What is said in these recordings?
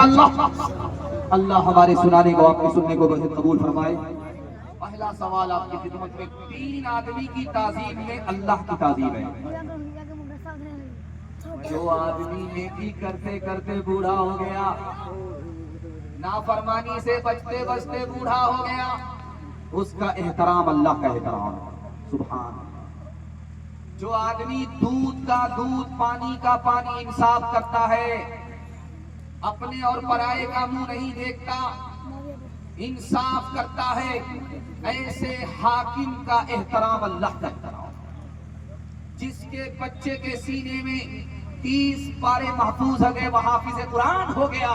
इंशाअल्लाह। अल्लाह हमारे सुनाने को आपके सुनने को कबूल फरमाए। पहला सवाल आपकी खिदमत में, 3 आदमी की ताजीम में अल्लाह की ताजीम है। जो आदमी नेकी करते करते बूढ़ा हो गया, नाफरमानी से बचते बचते बूढ़ा हो गया, उसका एहतराम अल्लाह का एहतराम है। सुभान। जो आदमी दूध का दूध, पानी का पानी इंसाफ करता है, अपने और पराये का मुंह नहीं देखता, इंसाफ करता है, ऐसे हाकिम का एहतराम अल्लाह का एहतराम। जिसके बच्चे के सीने में 30 पारे महफूज हो गए, वह हाफिज कुरान हो गया,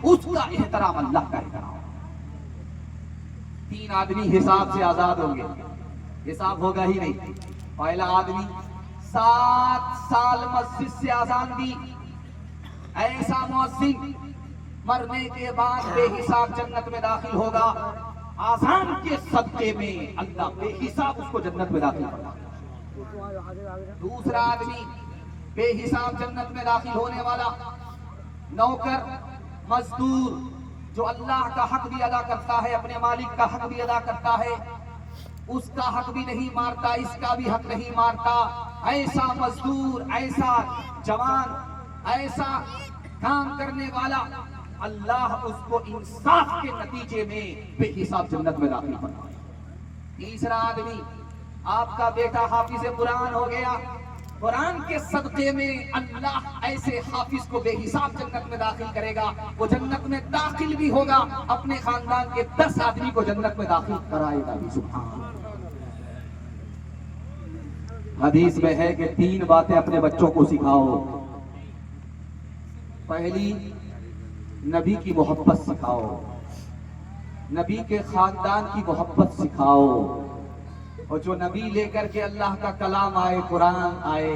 उसका एहतराम अल्लाह का एहतराम। 3 आदमी हिसाब से आजाद होंगे, हिसाब होगा ही नहीं। पहला आदमी 7 साल मस्जिद से आजान दी, ऐसा मुअज्जिन मरने के बाद बेहिसाब जन्नत में दाखिल होगा। आजान के सदके में अल्लाह बेहिसाब उसको जन्नत में दाखिल करवा। दूसरा आदमी बेहिसाब जन्नत में दाखिल होने वाला नौकर, मजदूर, जो अल्लाह का हक भी अदा करता है, अपने मालिक का हक भी अदा करता है, उसका हक भी नहीं मारता, इसका भी हक नहीं मारता। ऐसा मजदूर, ऐसा जवान, ऐसा काम करने वाला, अल्लाह उसको इंसाफ के नतीजे में बेहिसाब जन्नत में दाखिल फरमाए। तीसरा आदमी, आपका बेटा हाफिज कुरान हो गया, कुरान के सदके में अल्लाह ऐसे हाफिज को बेहिसाब जन्नत में दाखिल करेगा। वो जन्नत में दाखिल भी होगा, अपने खानदान के 10 आदमी को जन्नत में दाखिल कराएगा भी। सुभान। हदीस में है कि 3 बातें अपने बच्चों को सिखाओ। पहली, नबी की मोहब्बत सिखाओ, नबी के खानदान की मोहब्बत सिखाओ, और जो नबी लेकर के अल्लाह का कलाम आए, कुरान आए,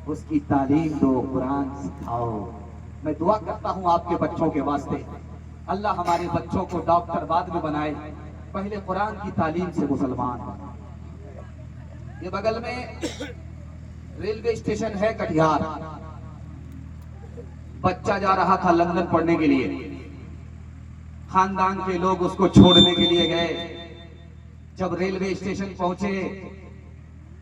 उसकी तालीम दो, कुरान सिखाओ। मैं दुआ करता हूं आपके बच्चों के वास्ते, अल्लाह हमारे बच्चों को डॉक्टर बाद में बनाए, पहले कुरान की तालीम से मुसलमान बनाए। ये बगल में रेलवे स्टेशन है कटिहार, बच्चा जा रहा था लंदन पढ़ने के लिए, खानदान के लोग उसको छोड़ने के लिए गए। जब रेलवे स्टेशन पहुंचे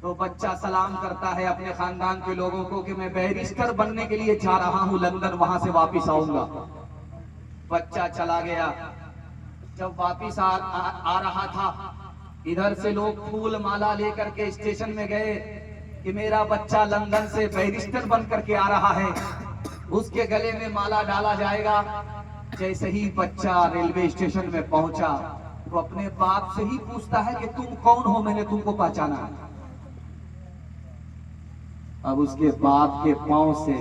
तो बच्चा सलाम करता है अपने खानदान के लोगों को कि मैं बैरिस्टर बनने के लिए जा रहा हूं लंदन, वहां से वापिस आऊंगा। बच्चा चला गया। जब वापिस आ रहा था, इधर से लोग फूल माला लेकर के स्टेशन में गए कि मेरा बच्चा लंदन से बैरिस्टर बन करके आ रहा है, उसके गले में माला डाला जाएगा। जैसे ही बच्चा रेलवे स्टेशन में पहुंचा तो अपने बाप से ही पूछता है कि तुम कौन हो, मैंने तुमको पहचाना। अब उसके बाप के पांव से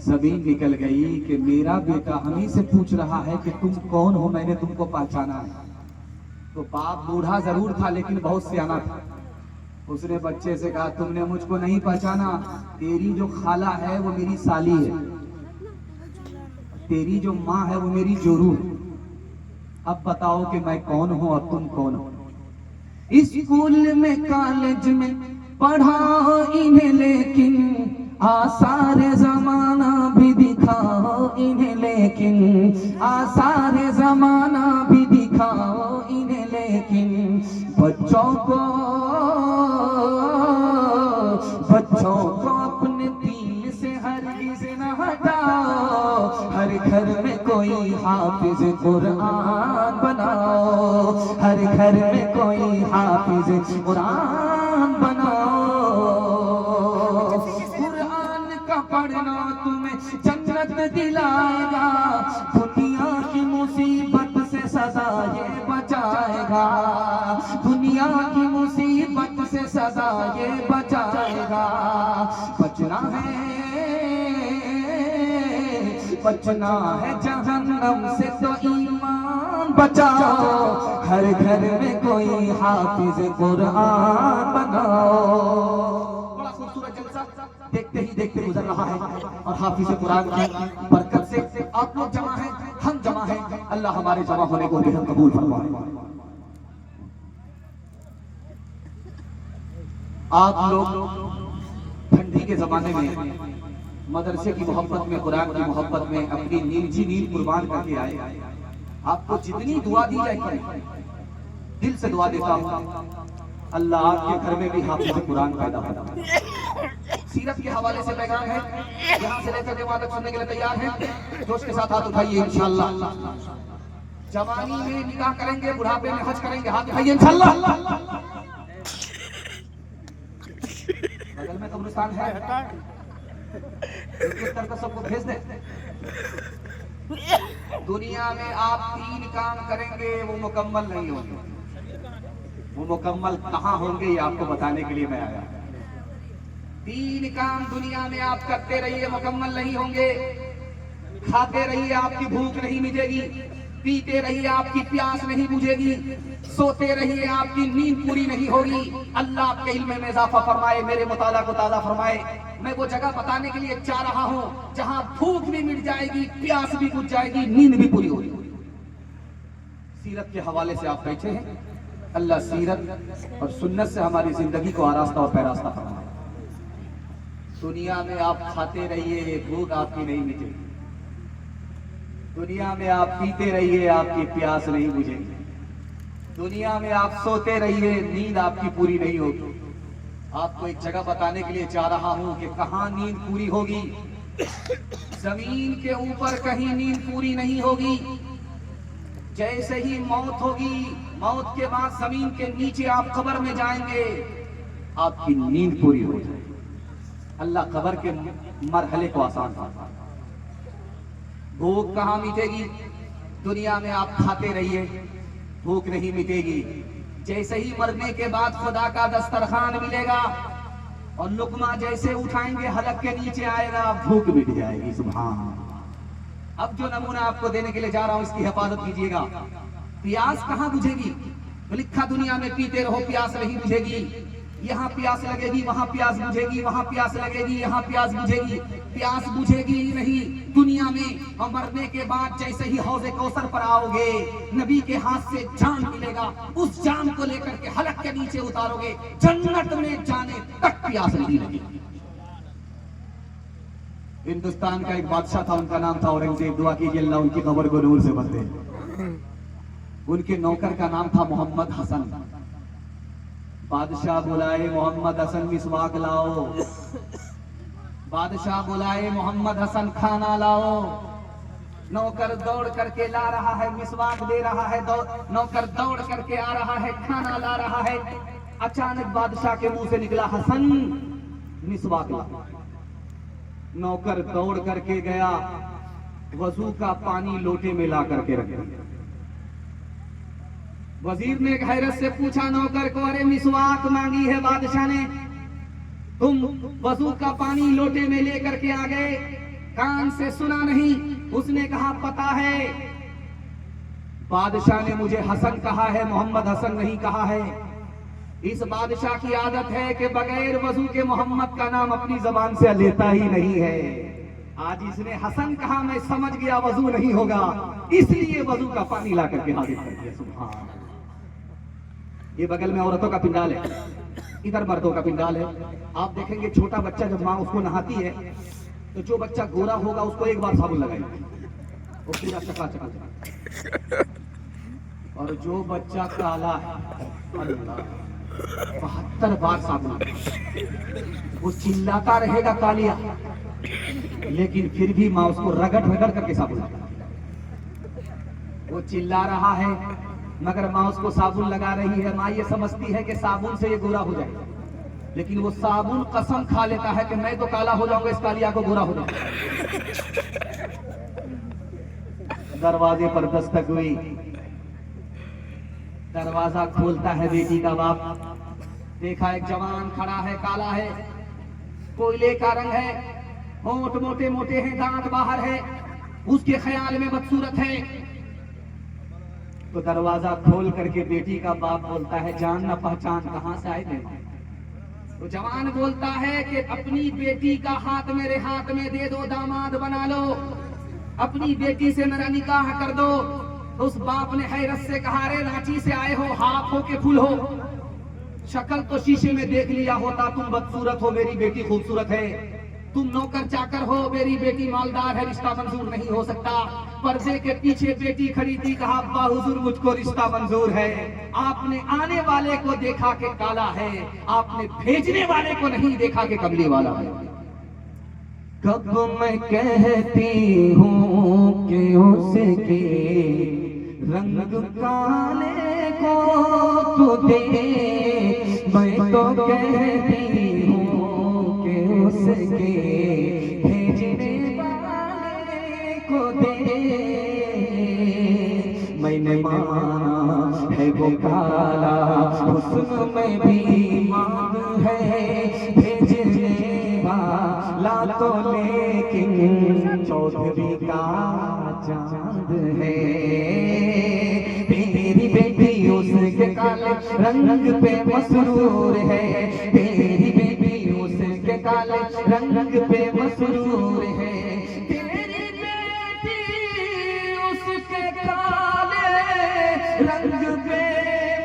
जमीन निकल गई कि मेरा बेटा हमी से पूछ रहा है कि तुम कौन हो, मैंने तुमको पहचाना है। तो बाप बूढ़ा जरूर था लेकिन बहुत सियाना था। उसने बच्चे से कहा, तुमने मुझको नहीं पहचाना, तेरी जो खाला है वो मेरी साली है, तेरी जो माँ है वो मेरी जोरू है। अब बताओ कि मैं कौन हूं और तुम कौन हो। स्कूल में कॉलेज में पढ़ा इन्हें, लेकिन आसार जमाना भी दिखाओ इन्हें, लेकिन आसार जमाना भी दिखाओ इन्हें, लेकिन बच्चों को अपने दिल से हरगिज़ न हटाओ। हर घर में कोई हाफिज कुरान बनाओ, हर घर में कोई हाफिज कुरान बनाओ। कुरान का पढ़ना तुम्हें जन्नत दिलाएगा, दुनिया की मुसीबत से सदा ये बचाएगा, दुनिया की मुसीबत से सदा ये बचाएगा। बचना है जहन्नम से तो ईमान बचाओ, हर घर में कोई हाफिज कुरान बनाओ। बड़ा खूबसूरत जलसा देखते ही देखते गुजर रहा है और हाफिज कुरान की बरकत से आप लोग जमा हैं, हम जमा हैं। अल्लाह हमारे जमा होने को बेहद कबूल फरमाए। आप लोग ठंडी के जमाने में मदरसे की मोहब्बत में, कुरान की मोहब्बत में अपनी निजी नींद कुर्बान करके आए। आपको जितनी दुआ दी जाए करें, दिल से दुआ देता हूँ अल्लाह आपके घर में भी हाफिज़ कुरान पैदा हो। सीरत के हवाले से पैगाम है, यहाँ से लेकर के वहां तक सुनने के लिए तैयार हैं? जोश के साथ हाथ उठाइए इंशाअल्लाह। जवानी में निकाह करेंगे, बुढ़ापे में हज करेंगे, हाथ उठाइए इंशाअल्लाह। बगल में कब्रिस्तान है, करके सबको भेज दे। दुनिया में आप 3 काम करेंगे, वो मुकम्मल नहीं होंगे। वो मुकम्मल कहाँ होंगे ये आपको बताने के लिए मैं आया। 3 काम दुनिया में आप करते रहिए, मुकम्मल नहीं होंगे। खाते रहिए, आपकी भूख नहीं मिटेगी। पीते रहिए, आपकी प्यास नहीं बुझेगी। सोते रहिए, आपकी नींद पूरी नहीं होगी। अल्लाह आपके इल्म में इजाफा फरमाए, मेरे मुताला को ताज़ा फरमाए। मैं वो जगह बताने के लिए चाह रहा हूँ जहाँ भूख भी मिट जाएगी, प्यास भी बुझ जाएगी, नींद भी पूरी होगी। सीरत के हवाले से आप बैठे हैं, अल्लाह सीरत और सुन्नत से हमारी जिंदगी को आरास्ता और पैरास्ता फरमाए। दुनिया में आप खाते रहिए, भूख आपकी नहीं मिटेगी। दुनिया में आप पीते रहिए, आपकी प्यास नहीं बुझेगी। दुनिया में आप सोते रहिए, नींद आपकी पूरी नहीं होगी। आपको एक जगह बताने के लिए चाह रहा हूं कि कहां नींद पूरी होगी। जमीन के ऊपर कहीं नींद पूरी नहीं होगी। जैसे ही मौत होगी, मौत के बाद जमीन के नीचे आप कब्र में जाएंगे, आपकी नींद पूरी हो जाएगी। अल्लाह कब्र के मरहले को आसान फरमाए। भूख कहाँ मिटेगी? दुनिया में आप खाते रहिए, भूख नहीं मिटेगी। जैसे ही मरने के बाद खुदा का दस्तरखान मिलेगा और लुकमा जैसे उठाएंगे हलक के नीचे आएगा, भूख मिट जाएगी। सुभान। अब जो नमूना आपको देने के लिए जा रहा हूं, इसकी हिफाजत कीजिएगा। प्यास कहाँ बुझेगी? लिखा दुनिया में पीते रहो, प्यास नहीं बुझेगी। यहाँ प्यास लगेगी, वहां प्यास बुझेगी, वहां प्यास लगेगी, यहाँ प्यास बुझेगी। प्यास बुझेगी ही नहीं दुनिया में। और मरने के बाद जैसे ही हौज़े कौसर पर आओगे, नबी के हाथ से जान मिलेगा, उस जान को लेकर के हलक के नीचे उतारोगे, जन्नत में जाने तक प्यास नहीं लगेगी। हिंदुस्तान का एक बादशाह था, उनका नाम था औरंगजेब। दुआ कीजिए अल्लाह उनकी कब्र को नूर से भर दे। उनके नौकर का नाम था मोहम्मद हसन। बादशाह बुलाए, मोहम्मद हसन मिसवाक लाओ। बादशाह बुलाए, मोहम्मद हसन खाना लाओ। नौकर दौड़ करके ला रहा है, मिसवाक दे रहा है। नौकर दौड़ करके आ रहा है, खाना ला रहा है। अचानक बादशाह के मुंह से निकला, हसन मिसवाक ला। नौकर दौड़ करके गया, वजू का पानी लोटे में ला करके रख दिया। वजीर ने हैरत से पूछा नौकर को, अरे मिसवाक मांगी है बादशाह ने, तुम वजू का पानी लोटे में लेकर के आ गए, कान से सुना नहीं? उसने कहा, पता है बादशाह ने मुझे हसन कहा है, मोहम्मद हसन नहीं कहा है। इस बादशाह की आदत है कि बगैर वजू के मोहम्मद का नाम अपनी जबान से लेता ही नहीं है। आज इसने हसन कहा, मैं समझ गया वजू नहीं होगा, इसलिए वजू का पानी ला करके हाजिर कर दिया। सुभान। ये बगल में औरतों का पिंडाल है, इधर मर्दों का पिंडाल है। आप देखेंगे छोटा बच्चा जब माँ उसको नहाती है तो जो बच्चा गोरा होगा उसको एक बार साबुन लगाएगी, वो पूरा चकाचक। और जो बच्चा काला है, 72 बार साबुन। वो चिल्लाता रहेगा कालिया, लेकिन फिर भी माँ उसको रगड़ रगड़ करके साबुन लगाती। वो चिल्ला रहा है मगर माँ उसको साबुन लगा रही है। माँ ये समझती है कि साबुन से ये गोरा हो जाएगा, लेकिन वो साबुन कसम खा लेता है कि मैं तो काला हो जाऊंगा, इस कालिया को गोरा हो जाऊंगा। दरवाजे पर दस्तक हुई, दरवाजा खोलता है बेटी का बाप। देखा एक जवान खड़ा है, काला है, कोयले का रंग है, होंठ मोटे मोटे हैं, दांत बाहर है, उसके ख्याल में बदसूरत है। तो दरवाजा खोल करके बेटी का बाप बोलता है, जान न पहचान कहां से आए थे? तो जवान बोलता है कि अपनी बेटी का हाथ मेरे हाथ में दे दो, दामाद बना लो, अपनी बेटी से मेरा निकाह कर दो। तो उस बाप ने हैरत से कहा, रे रांची से आए हो, हाथ हो के फूल हो, शक्ल तो शीशे में देख लिया होता, तुम बदसूरत हो, मेरी बेटी खूबसूरत है। तुम नौकर चाकर हो, मेरी बेटी मालदार है, रिश्ता मंजूर नहीं हो सकता। पर्दे के पीछे बेटी खड़ी थी, कहा अब्बा हुजूर मुझको रिश्ता मंजूर है। आपने आने वाले को देखा कि काला है, आपने भेजने वाले को नहीं देखा कि कमली वाला है। कब मैं कहती हूँ कि उसके रंग काले को तू दे, मैं तो कहती हूँ कि उसके भेजने वाले को दे। मैंने माना है वो काला, हुस्न में भी मांग है, भेजने वाला तो लेकिन चौधरी का चांद है। तेरी बेटी उसके काले रंग पे मसरूर है, तेरी बेटी उसके काले रंग पे मसरूर है, तेरी बेटी उसके काले रंग पे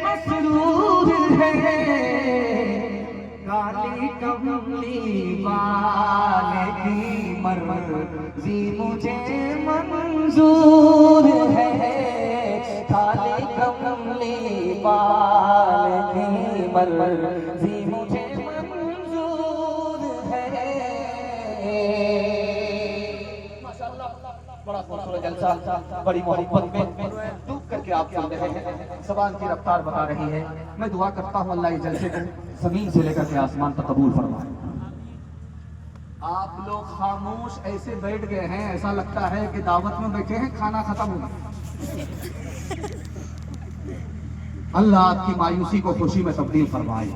मसरूर है। काली कमली वाले की मर्जी मुझे मंजूर है, काली कमली वाले की मर्जी मुझे मंजूर है। माशाअल्लाह, बड़ा खूबसूरत जलसा, बड़ी मोहब्बत में डूब करके आप सुन रहे हैं। ज़बान की रफ्तार बता रही है। मैं दुआ करता हूँ अल्लाह इस जलसे को ज़मीन से लेकर के आसमान तक कबूल फरमाए। आप लोग खामोश ऐसे बैठ गए हैं, ऐसा लगता है कि दावत में बैठे हैं, खाना खत्म हो गया। अल्लाह आपकी मायूसी को खुशी में तब्दील फरमाए।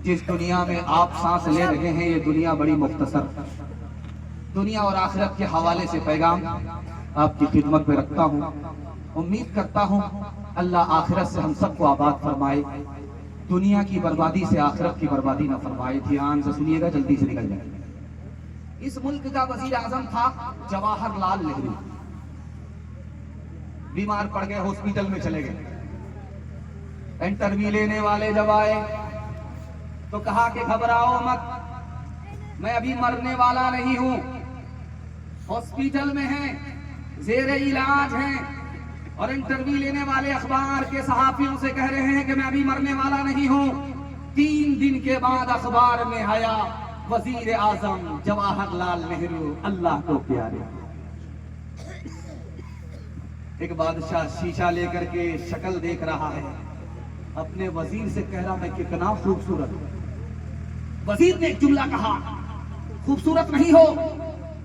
जिस दुनिया में आप सांस ले रहे हैं, ये दुनिया बड़ी मुख्तसर। दुनिया और आखिरत के हवाले से पैगाम आपकी खिदमत में रखता हूँ। उम्मीद करता हूँ अल्लाह आखिरत से हम सबको आबाद फरमाए, दुनिया की बर्बादी से आखिरत की बर्बादी न फरमाए। ध्यान से सुनिएगा, जल्दी से निकल जाए। इस मुल्क का वजीर आजम था जवाहरलाल नेहरू। बीमार पड़ गए, हॉस्पिटल में चले गए। इंटरव्यू लेने वाले जब आए तो कहा कि घबराओ मत, मैं अभी मरने वाला नहीं हूं, हॉस्पिटल में हैं, जेरे इलाज हैं। और इंटरव्यू लेने वाले अखबार के सहाफियों से कह रहे हैं कि मैं अभी मरने वाला नहीं हूं। 3 दिन के बाद अखबार में आया वजीर आजम जवाहरलाल नेहरू, अल्लाह को प्यारे। एक बादशाह शीशा लेकर के शक्ल देख रहा है, अपने वजीर से कह रहा मैं कितना खूबसूरत हूं। वजीर ने एक जुमला कहा, खूबसूरत नहीं हो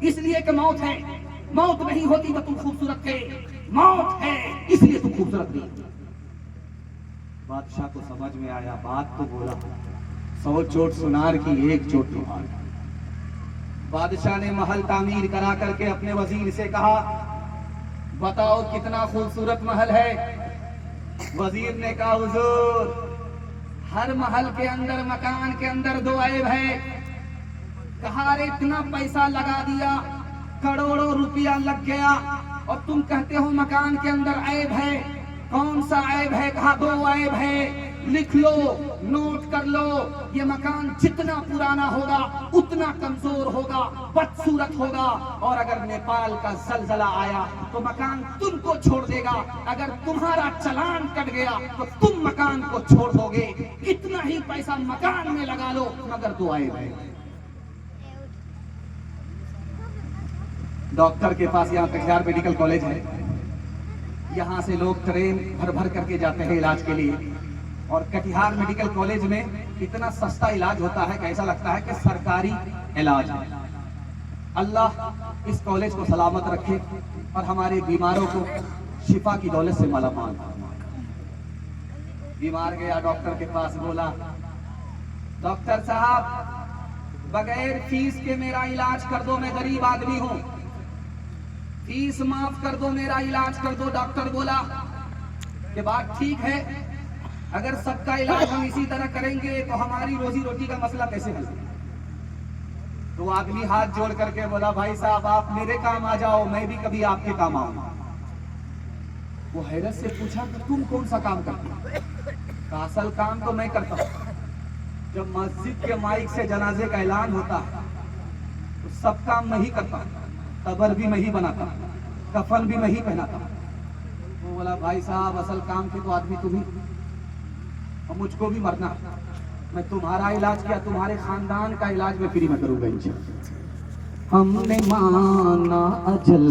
इसलिए कि मौत है, मौत नहीं होती तो तुम खूबसूरत थे, मौत है इसलिए तुम खूबसूरत नहीं। बादशाह को समझ में आया, बात तो बोला, 100 चोट सुनार की, एक चोट तुम्हार। बादशाह ने महल तामीर करा करके अपने वजीर से कहा, बताओ कितना खूबसूरत महल है। वजीर ने कहा, हुजूर हर महल के अंदर, मकान के अंदर 2 ऐब है। कहा, अरे इतना पैसा लगा दिया, करोड़ों रुपया लग गया और तुम कहते हो मकान के अंदर ऐब है, कौन सा ऐब है? कहा 2 ऐब है, लिख लो, नोट कर लो। ये मकान जितना पुराना होगा उतना कमजोर होगा, बदसूरत होगा, और अगर नेपाल का जलजला आया तो मकान तुमको छोड़ देगा। अगर तुम्हारा चालान कट गया तो तुम मकान को छोड़ दोगे। कितना ही पैसा मकान में लगा लो, मगर 2 ऐब है। डॉक्टर के पास, यहाँ कटिहार मेडिकल कॉलेज है, यहाँ से लोग ट्रेन भर भर करके जाते हैं इलाज के लिए। और कटिहार मेडिकल कॉलेज में इतना सस्ता इलाज होता है कि ऐसा लगता है कि सरकारी इलाज है। अल्लाह इस कॉलेज को सलामत रखे और हमारे बीमारों को शिफा की दौलत से मालामाल। बीमार गया डॉक्टर के पास, बोला, डॉक्टर साहब बगैर फीस के मेरा इलाज कर दो, मैं गरीब आदमी हूँ, फीस माफ कर दो, मेरा इलाज कर दो। डॉक्टर बोला कि बात ठीक है, अगर सबका इलाज हम इसी तरह करेंगे तो हमारी रोजी रोटी का मसला कैसे हल? तो आदमी हाथ जोड़ करके बोला, भाई साहब आप मेरे काम आ जाओ, मैं भी कभी आपके काम आऊंगा। वो हैरत से पूछा कि तुम कौन सा काम करते हो? असल काम तो मैं करता हूँ। जब मस्जिद के माइक से जनाजे का ऐलान होता है तो सब काम मैं ही करता, कब्र भी मैं ही बनाता, कफन भी मैं ही पहनाता। वो बोला भाई साहब असल काम के तो आदमी तुम ही, और मुझको भी मरना, मैं तुम्हारा इलाज किया, तुम्हारे खानदान का इलाज मैं फ्री में करूंगा इंशाअल्लाह। हमने माना अजल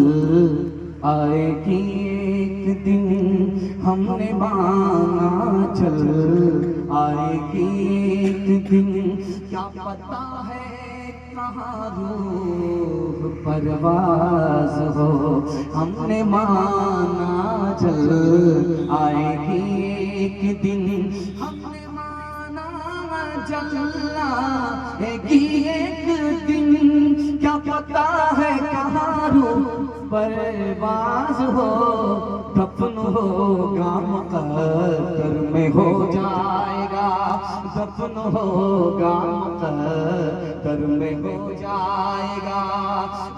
आएगी एक दिन, हमने माना अजल आएगी एक दिन, क्या पता है कहाँ रूह परवाज हो, हमने माना अजल आएगी एक दिन, हमने माना अजल आएगी एक दिन, क्या पता है कहाँ रूह परवाज हो, दफन होगा मुक़द्दर में हो जाएगा, दफन होगा मुक़द्दर में हो जाएगा,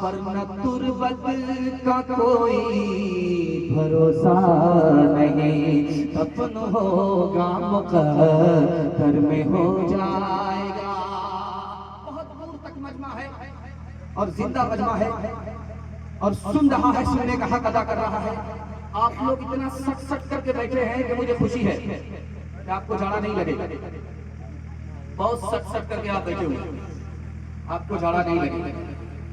वरना तुर्बत का कोई भरोसा नहीं, दफन होगा मुक़द्दर में हो जाएगा। बहुत दूर तक मजमा है और जिंदा मजमा है और सुन रहा है, सुनने का हक अदा कर रहा है। आप लोग इतना सट सट करके बैठे हैं कि मुझे खुशी है कि आपको झाड़ा नहीं लगेगा। बहुत सट सट करके आप बैठे हुए, आपको झाड़ा नहीं लगेगा,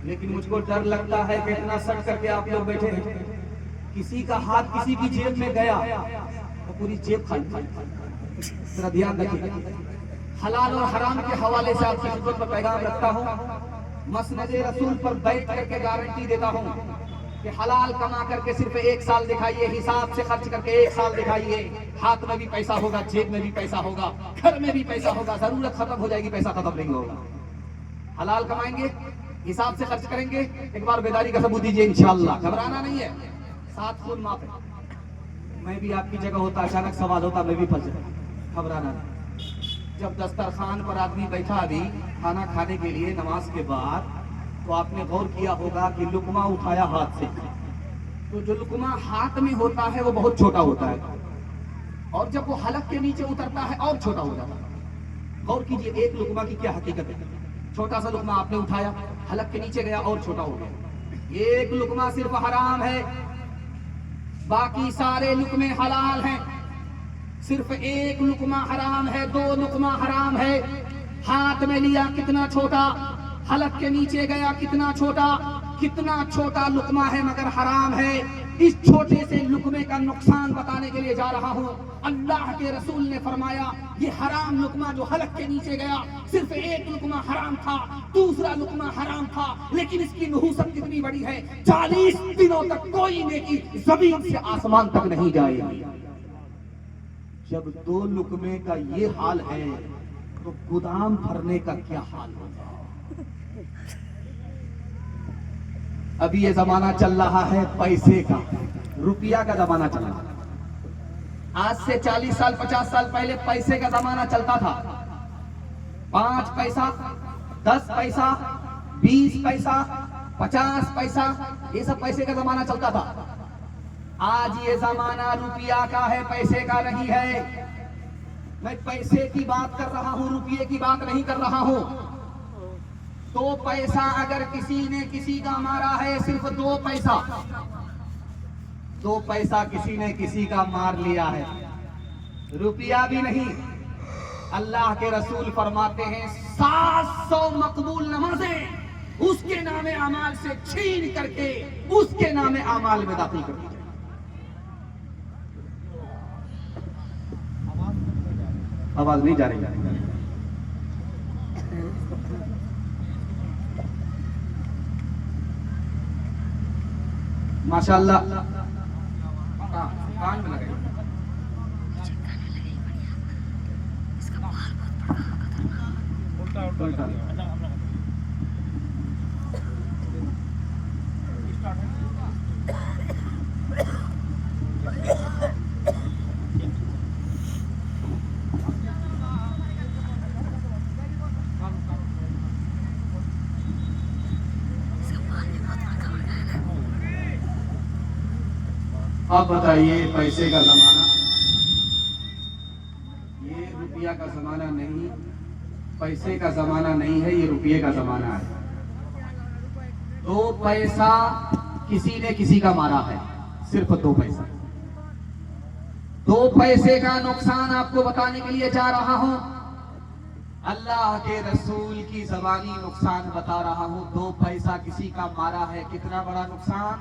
लेकिन मुझको डर लगता है कि इतना सट करके आप लोग बैठे हैं, किसी का हाथ किसी की जेब में गया तो पूरी जेब खाली। जरा ध्यान रखिए, हलाल और हराम के हवाले से आपकी खिदमत में पैगाम रखता हूँ, मसनद रसूल पर बैठ करके गारंटी देता हूँ कि हलाल कमा करके सिर्फ 1 साल दिखाइए, हिसाब से खर्च करके 1 साल दिखाइए, हाथ में भी पैसा होगा, जेब में भी पैसा होगा, घर में भी पैसा होगा, जरूरत खत्म हो जाएगी, पैसा खत्म नहीं होगा। हलाल कमाएंगे, हिसाब से खर्च करेंगे, एक बार बेदारी का सबूत दीजिए इंशाअल्लाह, घबराना नहीं है, साथ खून माफ है। मैं भी आपकी जगह होता, अचानक सवाल होता, मैं भी फंस जाता, घबराना नहीं। जब दस्तरखान पर आदमी बैठा अभी खाना खाने के लिए नमाज के बाद, तो आपने गौर किया होगा कि लुकमा उठाया हाथ से, तो जो लुकमा हाथ में होता है वो बहुत छोटा होता है, और जब वो हलक के नीचे उतरता है और छोटा हो जाता है। गौर कीजिए एक लुकमा की क्या हकीकत है। छोटा सा लुकमा आपने उठाया, हलक के नीचे गया और छोटा हो गया। एक लुकमा सिर्फ हराम है, बाकी सारे लुकमे हलाल हैं। सिर्फ एक लुकमा हराम है, 2 लुकमा हराम है। हाथ में लिया कितना छोटा, हलक के नीचे गया कितना छोटा लुकमा है मगर हराम है। इस छोटे से लुकमे का नुकसान बताने के लिए जा रहा हूँ। अल्लाह के रसूल ने फरमाया ये हराम लुकमा जो हलक के नीचे गया, सिर्फ एक लुकमा हराम था, दूसरा लुकमा हराम था, लेकिन इसकी नहूसत कितनी बड़ी है, 40 दिनों तक कोई नेकी जमीन से आसमान तक नहीं जाएगी। जब 2 लुकमे का ये हाल है तो गोदाम भरने का क्या हाल होगा। अभी ये जमाना चल रहा है पैसे का, रुपया का जमाना चल रहा है। आज से 40 साल 50 साल पहले पैसे का जमाना चलता था। 5 पैसा, 10 पैसा, 20 पैसा, 50 पैसा, ये सब पैसे का जमाना चलता था। आज ये जमाना रुपया का है, पैसे का नहीं है। मैं पैसे की बात कर रहा हूं, रुपये की बात नहीं कर रहा हूं। 2 पैसा अगर किसी ने किसी का मारा है, सिर्फ 2 पैसा, 2 पैसा किसी ने किसी का मार लिया है, रुपया भी नहीं। अल्लाह के रसूल फरमाते हैं 700 मकबूल नमाजें उसके नामे अमाल से छीन करके उसके नामे अमाल में दाखिल कर दी जाए। आवाज नहीं जा रही। माशाअल्लाह कान में लगे। आप बताइए, पैसे का जमाना, ये रुपया का जमाना नहीं, पैसे का जमाना नहीं है, ये रुपये का जमाना है। 2 पैसा किसी ने किसी का मारा है, सिर्फ 2 पैसा। 2 पैसे का नुकसान आपको बताने के लिए जा रहा हूं। अल्लाह के रसूल की ज़बानी नुकसान बता रहा हूं। 2 पैसा किसी का मारा है, कितना बड़ा नुकसान।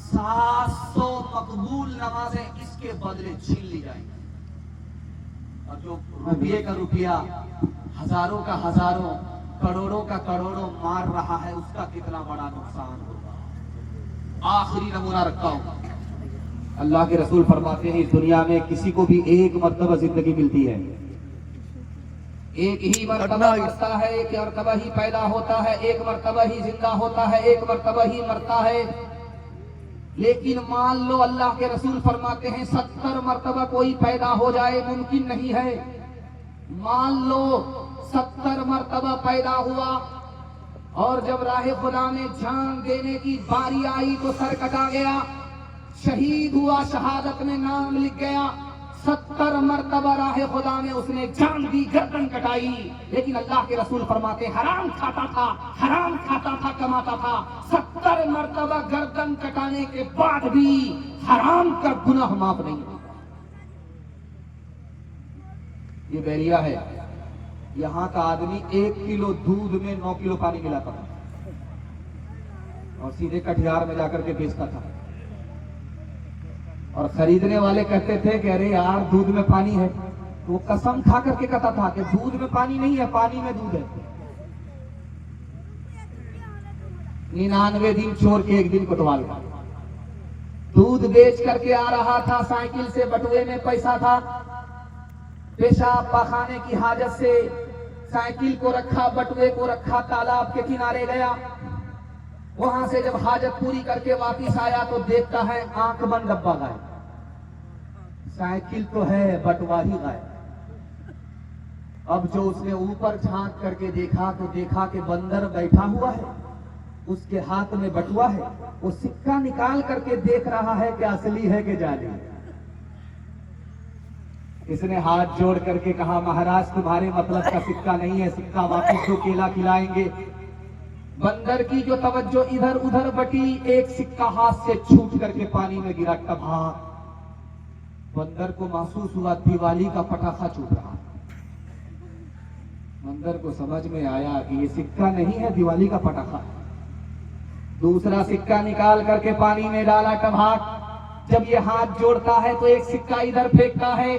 700 मकबूल नमाजें इसके बदले छीन ली जाएंगी। और जो रुपये का रुपया, हजारों का हजारों, करोड़ों का करोड़ों मार रहा है, उसका कितना बड़ा नुकसान होगा। आखिरी नमूना रखता हूं। अल्लाह के रसूल फरमाते हैं, इस दुनिया में किसी को भी एक मर्तबा जिंदगी मिलती है, एक ही मर्तबा मरता है, एक मर्तबा ही पैदा होता है, एक मर्तबा ही जिंदा होता है, एक मर्तबा ही मरता है। लेकिन मान लो अल्लाह के रसूल फरमाते हैं 70 मर्तबा कोई पैदा हो जाए मुमकिन नहीं है। मान लो 70 मर्तबा पैदा हुआ और जब राह खुदा में जान देने की बारी आई तो सर कटा गया, शहीद हुआ, शहादत में नाम लिख गया। 70 मर्तबा राह खुदा में उसने जान दी, गर्दन कटाई, लेकिन अल्लाह के रसूल फरमाते हराम खाता था, हराम खाता था, कमाता था। 70 मर्तबा गर्दन कटाने के बाद भी हराम का गुनाह माफ नहीं होता। ये बैरिया है। यहां का आदमी 1 किलो दूध में 9 किलो पानी मिलाता था और सीधे कटिहार में जाकर के बेचता था। और खरीदने वाले कहते थे कि अरे यार दूध में पानी है, तो वो कसम खा करके कहता था कि दूध में पानी नहीं है, पानी में दूध है। 99 दिन चोर के 1 दिन कोतवाल का। दूध बेच करके आ रहा था, साइकिल से बटुए में पैसा था, पेशाब पाखाने की हाजत से साइकिल को रखा, बटुए को रखा, तालाब के किनारे गया। वहां से जब हाजत पूरी करके वापिस आया तो देखता है आंख बंद डब्बा गायब, साइकिल तो है बटुआ ही गायब। अब जो उसने ऊपर झांक करके देखा तो देखा कि बंदर बैठा हुआ है, उसके हाथ में बटुआ है, वो सिक्का निकाल करके देख रहा है कि असली है कि जाली। इसने हाथ जोड़ करके कहा महाराज तुम्हारे मतलब का सिक्का नहीं है, सिक्का वापिस दो, केला खिलाएंगे। बंदर की जो तवज्जो इधर उधर बटी, एक सिक्का हाथ से छूट करके पानी में गिरा, टभाक। बंदर को महसूस हुआ दिवाली का पटाखा छूट रहा। बंदर को समझ में आया कि ये सिक्का नहीं है, दिवाली का पटाखा। दूसरा सिक्का निकाल करके पानी में डाला, टभाक। जब ये हाथ जोड़ता है तो एक सिक्का इधर फेंकता है,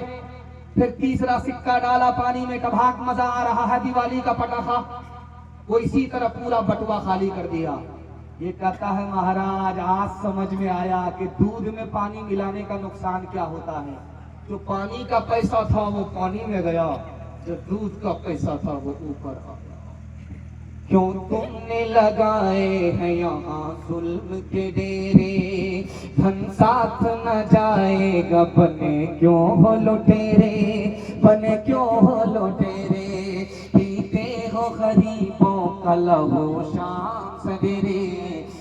फिर तीसरा सिक्का डाला पानी में, टभाक। मजा आ रहा है, दिवाली का पटाखा। वो इसी तरह पूरा बटुआ खाली कर दिया। ये कहता है महाराज आज समझ में आया कि दूध में पानी मिलाने का नुकसान क्या होता है। जो पानी का पैसा था वो पानी में गया, जो दूध का पैसा था वो ऊपर आ गया। क्यों तुमने लगाए हैं यहाँ जुल्म के डेरे, धन साथ न जाएगा, बने क्यों हो लुटेरे, बने क्यों हो लुटेरे। पीते हो गरीबों का लहू शाम सवेरे,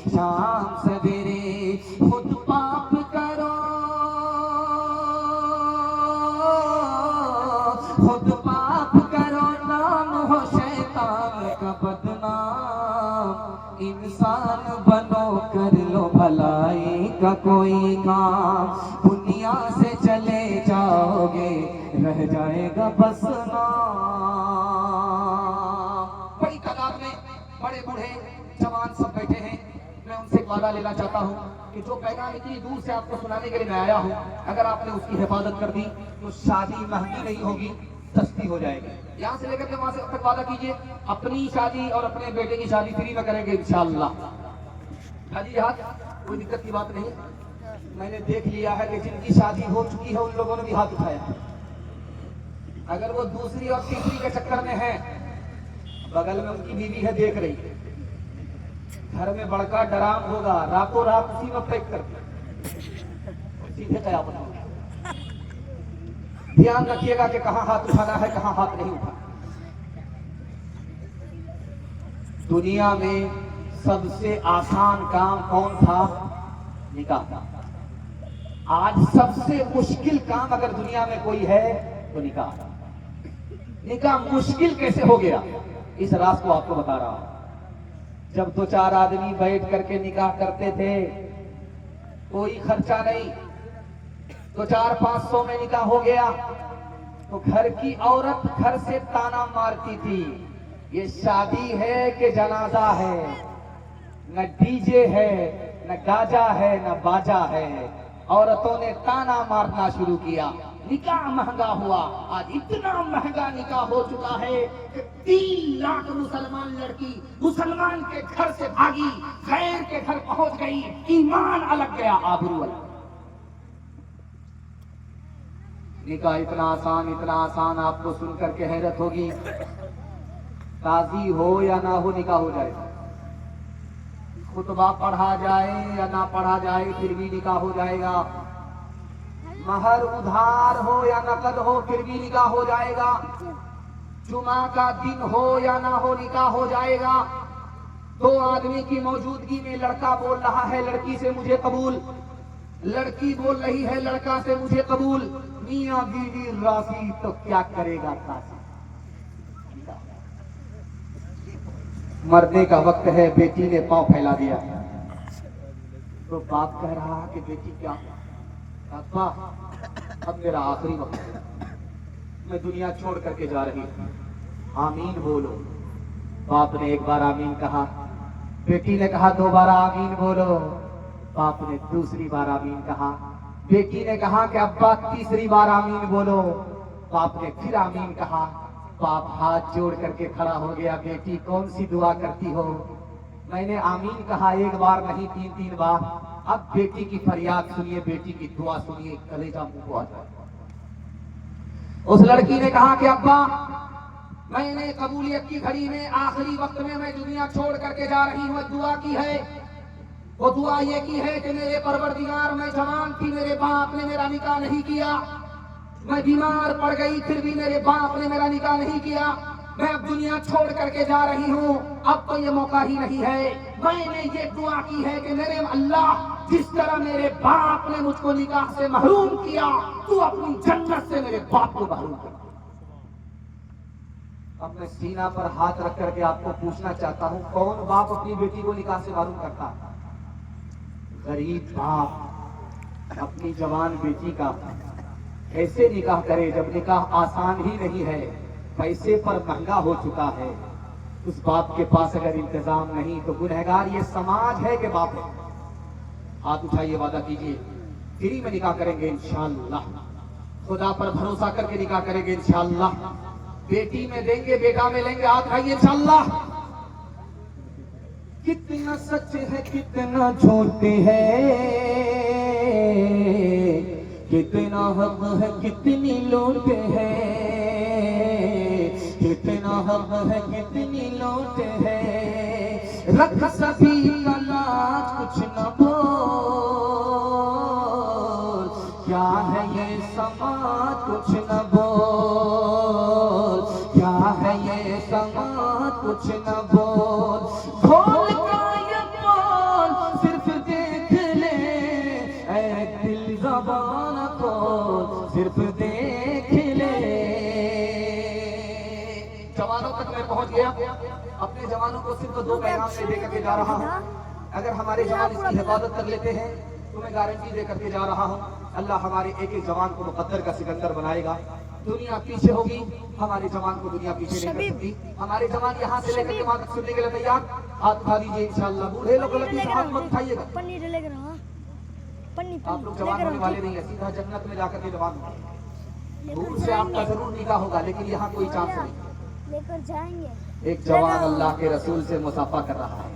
शाम सवेरे। खुद पाप करो, खुद पाप करो, नाम हो शैतान का बदनाम। इंसान बनो, कर लो भलाई का कोई काम, दुनिया से चले जाओगे, रह जाएगा बस नाम। बड़ी तादाद में बड़े बूढ़े जवान सब बैठे हैं। मैं उनसे एक वादा लेना चाहता हूँ कि जो पैगाम इतनी दूर से आपको सुनाने के लिए मैं आया हूँ, अगर आपने उसकी हिफाजत कर दी तो शादी महंगी नहीं होगी, सस्ती हो जाएगी। यहाँ से लेकर के वहां से अब तक वादा कीजिए, अपनी शादी और अपने बेटे की शादी फ्री में करेंगे इंशाअल्लाह। खाली हाथ, कोई दिक्कत की बात नहीं। मैंने देख लिया है कि जिनकी शादी हो चुकी है उन लोगों ने भी हाथ उठाया। अगर वो दूसरी और तीसरी के चक्कर में है, बगल में उनकी बीवी है देख रही है, घर में बड़का डराम होगा, रातों रात उसी में फेंक करके सीधे कयामत होगा। ध्यान रखिएगा कि कहां हाथ उठाना है, कहां हाथ नहीं उठाना। दुनिया में सबसे आसान काम कौन था? निकाह। आज सबसे मुश्किल काम अगर दुनिया में कोई है तो निकाह। निकाह मुश्किल कैसे हो गया, इस राज को आपको बता रहा हूं। जब 2-4 आदमी बैठ करके निकाह करते थे, कोई खर्चा नहीं, तो 400-500 में निकाह हो गया तो घर की औरत घर से ताना मारती थी, ये शादी है कि जनाजा है, न डीजे है न गाजा है न बाजा है। औरतों ने ताना मारना शुरू किया, निकाह महंगा हुआ। आज इतना महंगा निकाह हो चुका है कि 3 लाख मुसलमान लड़की मुसलमान के घर से भागी, गैर के घर पहुंच गई, ईमान अलग गया, आबरू अलग। निकाह इतना आसान आपको सुनकर के हैरत होगी। काजी हो या ना हो निकाह हो जाए, खुतबा पढ़ा जाए या ना पढ़ा जाए फिर भी निकाह हो जाएगा। महर उधार हो या नकद हो फिर भी निकाह हो जाएगा। जुमा का दिन हो या ना हो निकाह हो जाएगा। 2 आदमी की मौजूदगी में लड़का बोल रहा है लड़की से मुझे कबूल, लड़की बोल रही है लड़का से मुझे कबूल। मियां बीवी राजी तो क्या करेगा काजी। मरने का वक्त है, बेटी ने पांव फैला दिया तो बाप कह रहा कि बेटी क्या, पापा अब मेरा आखिरी वक्त है, मैं दुनिया छोड़ करके जा रही हूँ, आमीन बोलो। बाप ने एक बार आमीन कहा, बेटी ने कहा 2 बार आमीन बोलो। बाप ने दूसरी बार आमीन कहा, बेटी ने कहा कि अब्बा तीसरी बार आमीन बोलो। बाप ने फिर आमीन कहा। बाप हाथ जोड़ करके खड़ा हो गया, बेटी कौन सी दुआ करती हो? मैंने आमीन कहा 1 बार नहीं 3 बार। अब बेटी की फरियाद सुनिए, बेटी की दुआ सुनिए, कलेजा मुंह को आ जाए। उस लड़की ने कहा कि अब्बा मैंने कबूलियत की घड़ी में आखिरी वक्त में मैं दुनिया छोड़ करके जा रही हूँ, दुआ की है। वो दुआ ये की है कि मेरे परवरदिगार, मैं जवान थी, मेरे बाप ने मेरा निकाह नहीं किया, मैं बीमार पड़ गई फिर भी मेरे बाप ने मेरा निकाह नहीं किया, मैं अब दुनिया छोड़ करके जा रही हूँ, अब तो ये मौका ही नहीं है। मैंने ये दुआ की है कि मेरे अल्लाह, जिस तरह मेरे बाप ने मुझको निकाह से महरूम किया, तू अपनी जन्नत से मेरे बाप को महरूम कर। अपने सीना पर हाथ रख करके आपको पूछना चाहता हूँ, कौन बाप अपनी बेटी को निकाह से महरूम करता? गरीब बाप अपनी जवान बेटी का कैसे निकाह करे, जब निकाह आसान ही नहीं है, पैसे पर महंगा हो चुका है। उस बाप के पास अगर इंतजाम नहीं तो गुनहगार ये समाज है कि बाप है। हाथ उठाइए, वादा कीजिए फ्री में निकाह करेंगे इंशाअल्लाह, खुदा पर भरोसा करके निकाह करेंगे इंशाअल्लाह। बेटी में देंगे, बेटा में लेंगे, हाथ उठाइए इंशाअल्लाह। कितना सच है कितना झूठ है, कितना हक है कितनी लूट है, कितना हक है कितनी लूट है। रख सभी का लाज कुछ न बोल, क्या है ये समाज कुछ न बोल, क्या है ये समाज कुछ न बोल। खोल का ये बोल सिर्फ देख ले, ऐ दिल ज़बान खोल सिर्फ देख ले। जवानों तक मैं पहुंच गया, अपने जवानों को सिर्फ 2 पैगाम में दे करके जा रहा हूँ। अगर हमारे जवान इसकी हिफाजत कर लेते हैं तो मैं गारंटी दे करके जा रहा हूँ, अल्लाह हमारे एक जवान को मुकद्दर का सिकंदर बनाएगा। दुनिया पीछे होगी, हमारे जवान को दुनिया पीछे नहीं कर सकती। हमारे जवान यहाँ से लेकर के वहां तक सुनने के लिए तैयार, हाथ उठा दीजिए इंशाअल्लाह। बूढ़े लोग गलती से हाथ मत उठाइएगा, आप लोग जवान होने वाले नहीं है, सीधा जन्नत में जाकर के जवान होंगे। दूर से आपका जरूर निकाह होगा, लेकिन यहाँ कोई चांस नहीं। लेकर जाएंगे। एक जवान अल्लाह के रसूल से मुसाफा कर रहा है।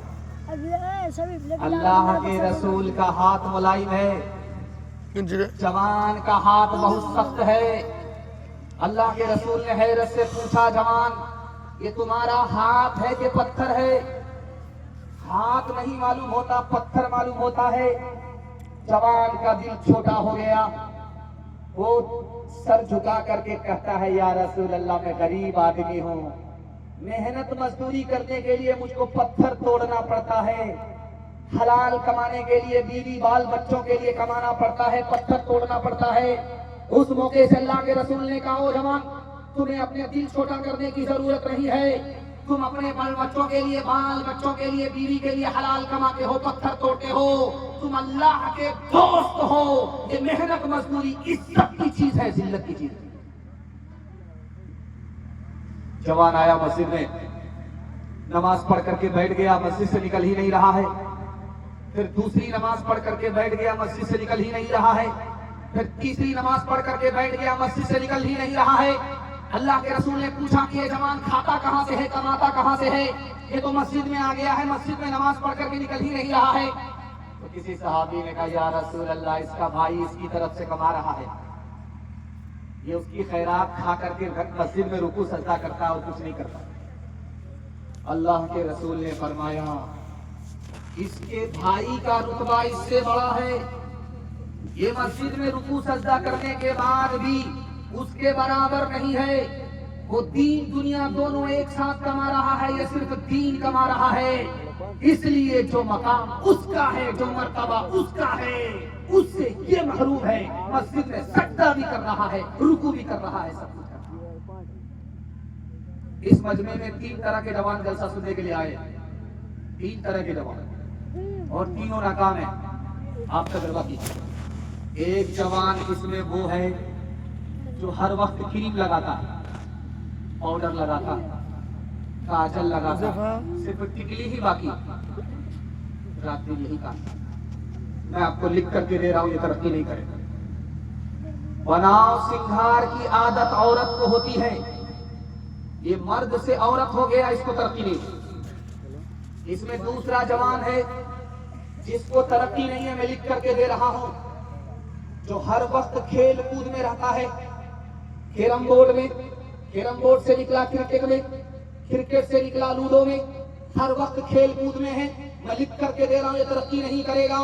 अल्लाह के रसूल का हाथ मुलायम है, जवान का हाथ बहुत सख्त है। अल्लाह के रसूल ने हैरत से पूछा, जवान ये तुम्हारा हाथ है कि पत्थर है? हाथ नहीं मालूम होता, पत्थर मालूम होता है। जवान का दिल छोटा हो गया, वो सर झुका करके कहता है, या रसूल अल्लाह मैं गरीब आदमी हूँ, मेहनत मजदूरी करने के लिए मुझको पत्थर तोड़ना पड़ता है, हलाल कमाने के लिए बीवी बाल बच्चों के लिए कमाना पड़ता है, पत्थर तोड़ना पड़ता है। उस मौके से अल्लाह के रसूल ने कहा, ओ जवान तुम्हें अपने दिल छोटा करने की जरूरत नहीं है, तुम अपने बाल बच्चों के लिए, बाल बच्चों के लिए, बीवी के लिए हलाल कमाते हो, पत्थर तोड़ते हो, तुम अल्लाह के दोस्त हो। ये मेहनत मजदूरी इज्जत की चीज है, जिल्लत की चीज है। जवान आया मस्जिद में, नमाज पढ़ करके बैठ गया, मस्जिद से निकल ही नहीं रहा है। फिर दूसरी नमाज पढ़ करके बैठ गया, मस्जिद से निकल ही नहीं रहा है। फिर तीसरी नमाज पढ़ करके बैठ गया, मस्जिद से निकल ही नहीं रहा है। अल्लाह के रसूल ने पूछा कि ये जवान खाता कहां से है, कमाता कहां से है? ये तो मस्जिद में आ गया है, मस्जिद में नमाज पढ़ करके निकल ही नहीं रहा है। तो किसी सहाबी ने कहा, या रसूल अल्लाह, इसका भाई इसकी तरफ से कमा रहा है, ये उसकी खैरात खा करके मस्जिद में रुकू सजदा करता है और कुछ नहीं करता। अल्लाह के रसूल ने फरमाया, इसके भाई का रुतबा इससे बड़ा है। ये मस्जिद में रुकू सजदा करने के बाद भी उसके बराबर नहीं है। वो दीन दुनिया दोनों एक साथ कमा रहा है, ये सिर्फ दीन कमा रहा है। इसलिए जो मकाम उसका है, जो मर्तबा उसका है, उससे ये महरूम है। मस्जिद में सजदा भी कर रहा है, रुकू भी कर रहा है, सब कुछ कर रहा है। इस मजमे में 3 तरह के जवान जलसा सुनने के लिए आए, 3 तरह के जवान, और तीनों नाकाम है। आप तजर्बा कीजिए। एक जवान इसमें वो है जो हर वक्त क्रीम लगाता है, पाउडर लगाता है, काजल लगाता है, सिर्फ टिकली ही बाकी, रात दिन यही काम। मैं आपको लिख करके दे रहा हूं, ये तरक्की नहीं करेगा। बनाव सिंगार की आदत औरत को होती है, ये मर्द से औरत हो गया, इसको तरक्की नहीं। इसमें दूसरा जवान है जिसको तरक्की नहीं है, मैं लिख करके दे रहा हूं, जो हर वक्त खेल कूद में रहता है। कैरम बोर्ड में, कैरम बोर्ड से निकला क्रिकेट में, क्रिकेट से निकला लूडो में, हर वक्त खेल कूद में है। मैं लिख करके दे रहा हूं, ये तरक्की नहीं करेगा।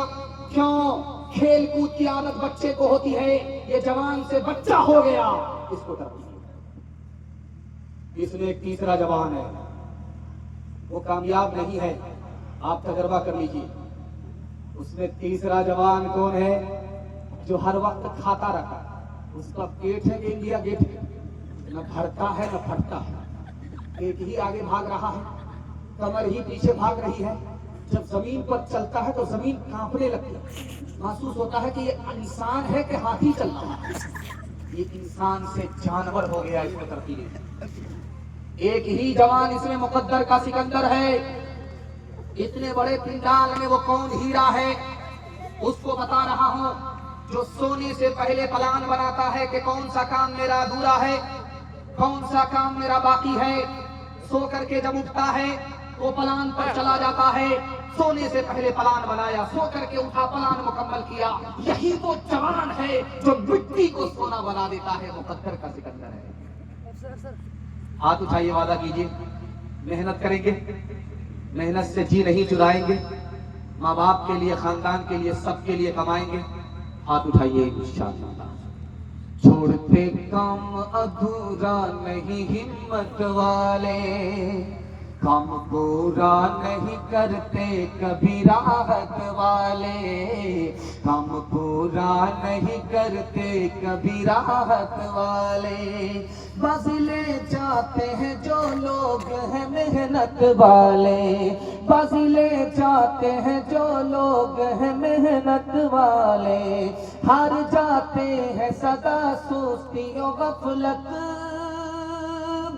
क्यों? खेल कूद की आदत बच्चे को होती है, ये जवान से बच्चा हो गया, इसको तरक्की नहीं। इसमें एक तीसरा जवान है, वो कामयाब नहीं है, आप तजर्बा कर लीजिए। उसमें तीसरा जवान कौन है? जो हर वक्त खाता रहता है, उसका पेट है इंडिया गेट, न भरता है न फटता है, पेट ही आगे भाग रहा है, कमर ही पीछे भाग रही है। जब जमीन पर चलता है तो जमीन कांपने लगती है, महसूस होता है कि ये इंसान है कि हाथी चल रहा है। ये इंसान से जानवर हो गया, इसमें तरक्की नहीं। एक ही जवान इसमें मुकद्दर का सिकंदर है। इतने बड़े पिंडाल में वो कौन हीरा है, उसको बता रहा हूं। जो सोने से पहले प्लान बनाता है कि कौन सा काम मेरा अधूरा है, कौन सा काम मेरा बाकी है। सो करके जब उठता है वो प्लान पर चला जाता है। सोने से पहले प्लान बनाया, सो करके उठा, प्लान मुकम्मल किया। यही वो जवान है जो मिट्टी को सोना बना देता है, मुकद्दर का सिकंदर है। हाथ उठाइए, वादा कीजिए, मेहनत करेंगे, मेहनत से जी नहीं चुराएंगे, माँ बाप के लिए, खानदान के लिए, सबके लिए कमाएंगे। हाथ उठाइए इंशाअल्लाह। छोड़ते काम अधूरा नहीं हिम्मत वाले, काम पूरा नहीं करते कभी राहत वाले, काम पूरा नहीं करते कभी राहत वाले। बस ले जाते हैं जो लोग हैं मेहनत वाले, बस ले जाते हैं जो लोग हैं मेहनत वाले। हार जाते हैं सदा सुस्तियों गफलत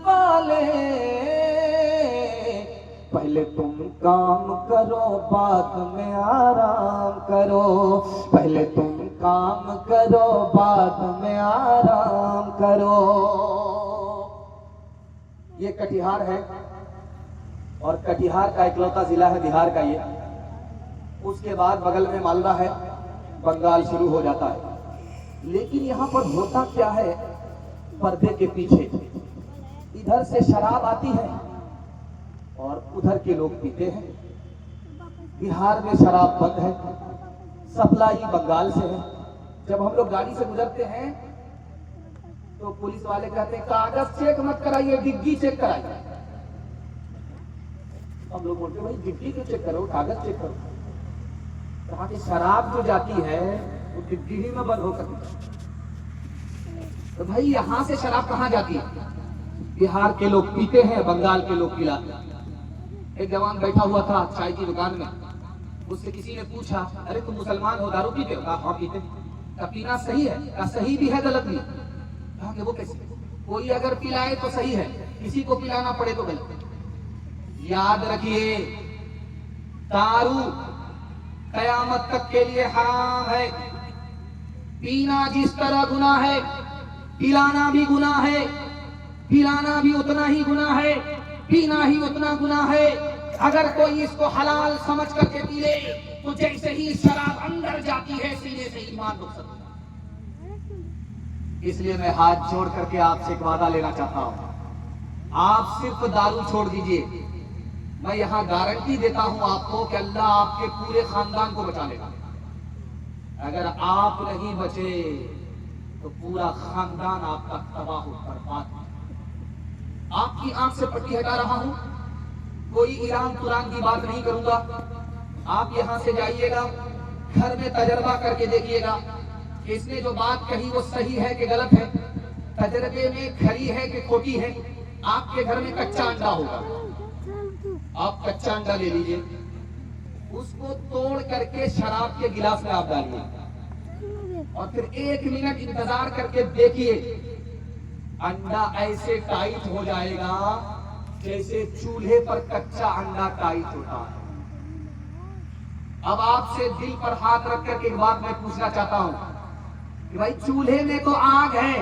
वाले। पहले तुम काम करो बाद में आराम करो, पहले तुम काम करो बाद में आराम करो। ये कटिहार है और कटिहार का इकलौता जिला है बिहार का ये। उसके बाद बगल में मालदा है, बंगाल शुरू हो जाता है। लेकिन यहाँ पर होता क्या है, पर्दे के पीछे इधर से शराब आती है और उधर के लोग पीते हैं। बिहार में शराब बंद है, सप्लाई बंगाल से है। जब हम लोग गाड़ी से गुजरते हैं तो पुलिस वाले कहते हैं कागज चेक मत कराइए, डिग्गी चेक कराइए। हम लोग बोलते हैं भाई डिग्गी क्यों चेक करो, कागज चेक करो। कहा कि शराब जो जाती है वो डिग्गी ही में बंद हो सकती है। तो भाई यहां से शराब कहां जाती है? बिहार के लोग पीते हैं, बंगाल के लोग पिलाते हैं। एक जवान बैठा हुआ था चाय की दुकान में, उससे किसी ने पूछा, अरे तुम मुसलमान हो, दारू पीते हो? कहा हाँ पीते। कहा पीना सही है? कहा सही भी है गलत भी। कहा कि वो कैसे? कोई अगर पिलाए तो सही है, किसी को पिलाना पड़े तो गलत है। याद रखिए, दारू कयामत तक के लिए हराम है। पीना जिस तरह गुनाह है, पिलाना भी गुनाह है। पिलाना भी उतना ही गुनाह है, पीना ही उतना गुनाह है। अगर कोई इसको हलाल समझ करके पी ले तो जैसे ही शराब अंदर जाती है सीने से ईमान रुक सकता है। इसलिए मैं हाथ जोड़ करके आपसे एक वादा लेना चाहता हूं, आप सिर्फ दारू छोड़ दीजिए। मैं यहां गारंटी देता हूं आपको कि अल्लाह आपके पूरे खानदान को बचा लेगा। अगर आप नहीं बचे तो पूरा खानदान आपका तबाह बर्बाद। आपकी आंख से पट्टी हटा रहा हूं, कोई ईरान तुरान की बात नहीं करूंगा। आप यहां से जाइएगा, घर में तजर्बा करके देखिएगा कि इसने जो बात कही वो सही है कि गलत है, तजर्बे में खरी है कि खोटी है। आपके घर में कच्चा अंडा होगा, आप कच्चा अंडा ले लीजिए, उसको तोड़ करके शराब के गिलास में आप डालिए और फिर 1 मिनट इंतजार करके देखिए, अंडा ऐसे टाइट हो जाएगा जैसे चूल्हे पर कच्चा अंडा टाइट होता है। अब आपसे दिल पर हाथ रख करके एक बात मैं पूछना चाहता हूं कि भाई चूल्हे में तो आग है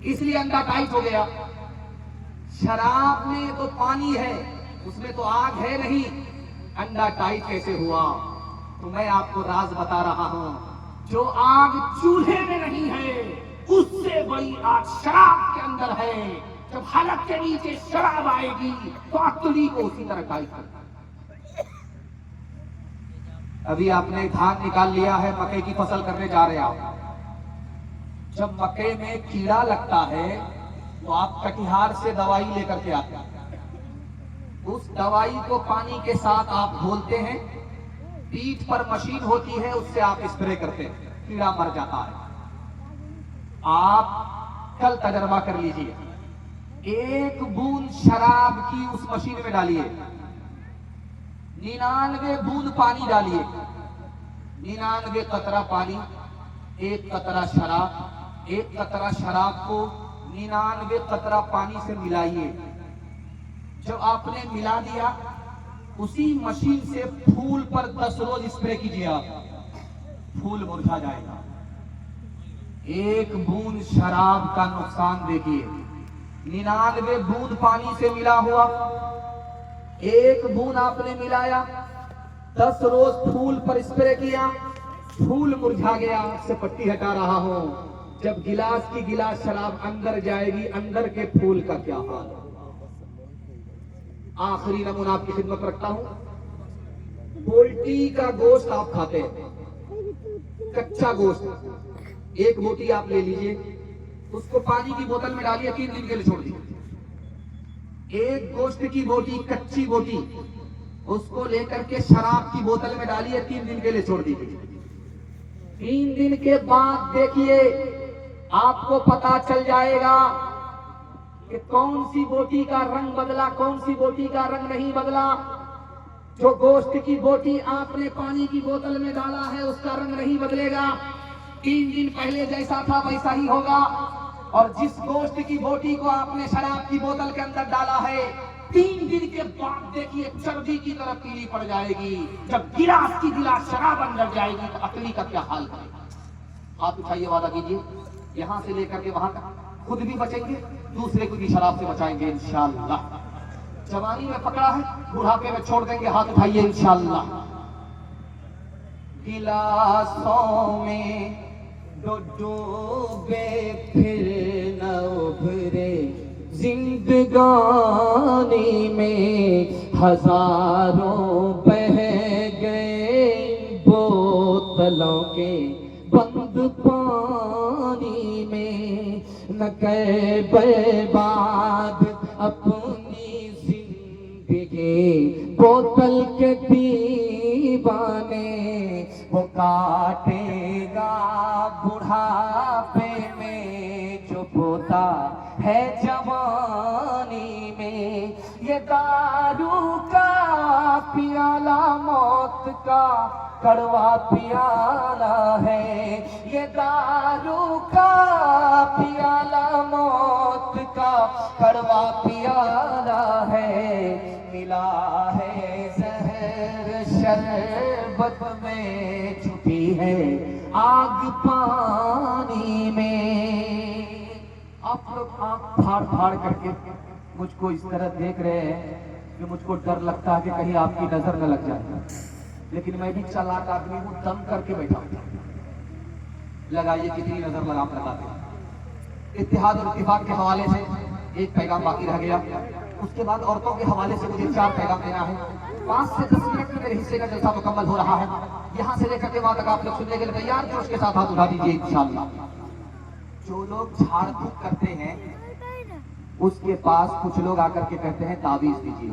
इसलिए अंडा टाइट हो गया, शराब में तो पानी है उसमें तो आग है नहीं, अंडा टाइट कैसे हुआ? तो मैं आपको राज बता रहा हूं, जो आग चूल्हे में नहीं है उससे बड़ी आग शराब के अंदर है। जब हलक के नीचे शराब आएगी तो अकली को उसी तरह टाइट करता है। अभी आपने धान निकाल लिया है, मकई की फसल करने जा रहे हैं आप। जब मकई में कीड़ा लगता है तो आप कटिहार से दवाई लेकर के आते हैं, उस दवाई को पानी के साथ आप घोलते हैं, पीठ पर मशीन होती है उससे आप स्प्रे करते हैं, कीड़ा मर जाता है। आप कल तजर्बा कर लीजिए, 1 बूंद शराब की उस मशीन में डालिए, 99 बूंद पानी डालिए, 99 कतरा पानी, 1 कतरा शराब, 1 कतरा शराब को 99 कतरा पानी से मिलाइए। जब आपने मिला दिया, उसी मशीन से फूल पर 10 रोज स्प्रे कीजिए, आप फूल मुरझा जाएगा। 1 बूंद शराब का नुकसान देखिए, 99 बूंद पानी से मिला हुआ, 1 बूंद आपने मिलाया, 10 रोज फूल पर स्प्रे किया, फूल मुरझा गया। से पट्टी हटा रहा हूं, जब गिलास की गिलास शराब अंदर जाएगी, अंदर के फूल का क्या हाल है? आखिरी नमूना आपकी खिदमत रखता हूं, पोल्ट्री का गोश्त आप खाते हैं, कच्चा गोश्त, 1 बोटी आप ले लीजिए, उसको पानी की बोतल में डालिए, 3 दिन के लिए छोड़ दीजिए। 1 गोश्त की बोटी, कच्ची बोटी, उसको लेकर के शराब की बोतल में डालिए, 3 दिन के लिए छोड़ दीजिए। 3 दिन के बाद देखिए, आपको पता चल जाएगा कि कौन सी बोटी का रंग बदला, कौन सी बोटी का रंग नहीं बदला। जो गोश्त की बोटी आपने पानी की बोतल में डाला है उसका रंग नहीं बदलेगा, 3 दिन पहले जैसा था वैसा ही होगा। और जिस गोश्त की बोटी को आपने शराब की बोतल के अंदर डाला है, 3 दिन के बाद देखिए चर्बी की तरफ पीली पड़ जाएगी। जब गिलास की गिलास शराब अंदर जाएगी तो अकली का क्या हाल करेगा? हाथ उठाइए, वादा कीजिए, यहां से लेकर के वहां तक खुद भी बचेंगे, दूसरे को भी शराब से बचाएंगे इंशाअल्लाह। जवानी में पकड़ा है, बुढ़ापे में छोड़ देंगे, हाथ उठाइए इंशाअल्लाह। गिलासों में डूबे फिर न उभरे, जिंदगानी में हजारों बह गए, बोतलों के बंद पानी में न कर बर्बाद अपनी जिंदगी। बोतल के दीवाने वो काटेगा बुढ़ापे में जो पोता है जवानी में, ये दारू का पियाला मौत का कड़वा पियाला है, ये दारू का पियाला मौत का कड़वा पियाला है, मिला है जहर शरबत में, छुपी है आग पानी में। आप लोग आंख फाड़ फाड़ करके मुझको इस तरह देख रहे हैं कि मुझको डर लगता है कि कहीं आपकी नजर न लग जाए, लेकिन मैं भी चालाक आदमी हूं, दम करके बैठा हूं। लगाइए कितनी नजर लगाते हैं। इत्तेहाद और इत्तिफाक के हवाले से एक पैगाम बाकी रह गया, उसके बाद औरतों के हवाले से मुझे 4 पैगाम देना है। 5 से 10 मिनट में मेरे हिस्से का जलसा मुकम्मल हो रहा है। यहाँ से लेकर के वहां तक आप लोग सुनने के लिए तैयार, जोश के साथ हाथ उठा दीजिए इंशाअल्लाह। जो लोग झाड़ फूक करते हैं उसके पास कुछ लोग आकर के कहते हैं ताबीज दीजिए,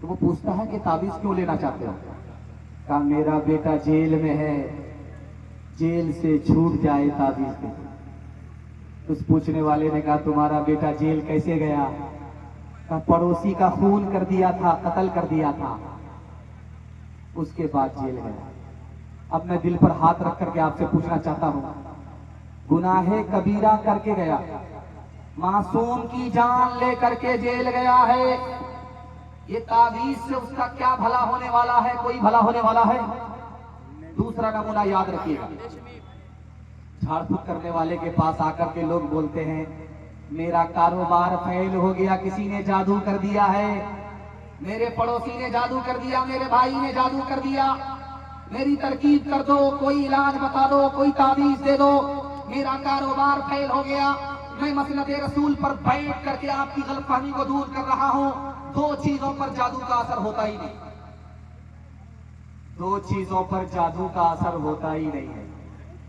तो वो पूछता है कि ताबीज क्यों लेना चाहते हो? कहा मेरा बेटा जेल में है, जेल से छूट जाए ताबीज दे। उस पूछने वाले ने कहा तुम्हारा बेटा जेल कैसे गया? कहा पड़ोसी का खून कर दिया था, कत्ल कर दिया था, उसके बाद जेल गया। अब मैं दिल पर हाथ रख करके आपसे पूछना चाहता हूं, गुनाहे कबीरा करके गया, मासूम की जान लेकर के जेल गया है, ये ताबीज से उसका क्या भला होने वाला है? कोई भला होने वाला है? दूसरा नमूना याद रखिएगा, झाड़ फूक करने वाले के पास आकर के लोग बोलते हैं मेरा कारोबार फेल हो गया, किसी ने जादू कर दिया है, मेरे पड़ोसी ने जादू कर दिया, मेरे भाई ने जादू कर दिया, मेरी तरकीब कर दो, कोई इलाज बता दो, कोई ताबीज दे दो, मेरा कारोबार फेल हो गया। मैं मसनद रसूल पर बैठ करके आपकी गलतफहमी को दूर कर रहा हूं। 2 चीजों पर जादू का असर होता ही नहीं, 2 चीजों पर जादू का असर होता ही नहीं है।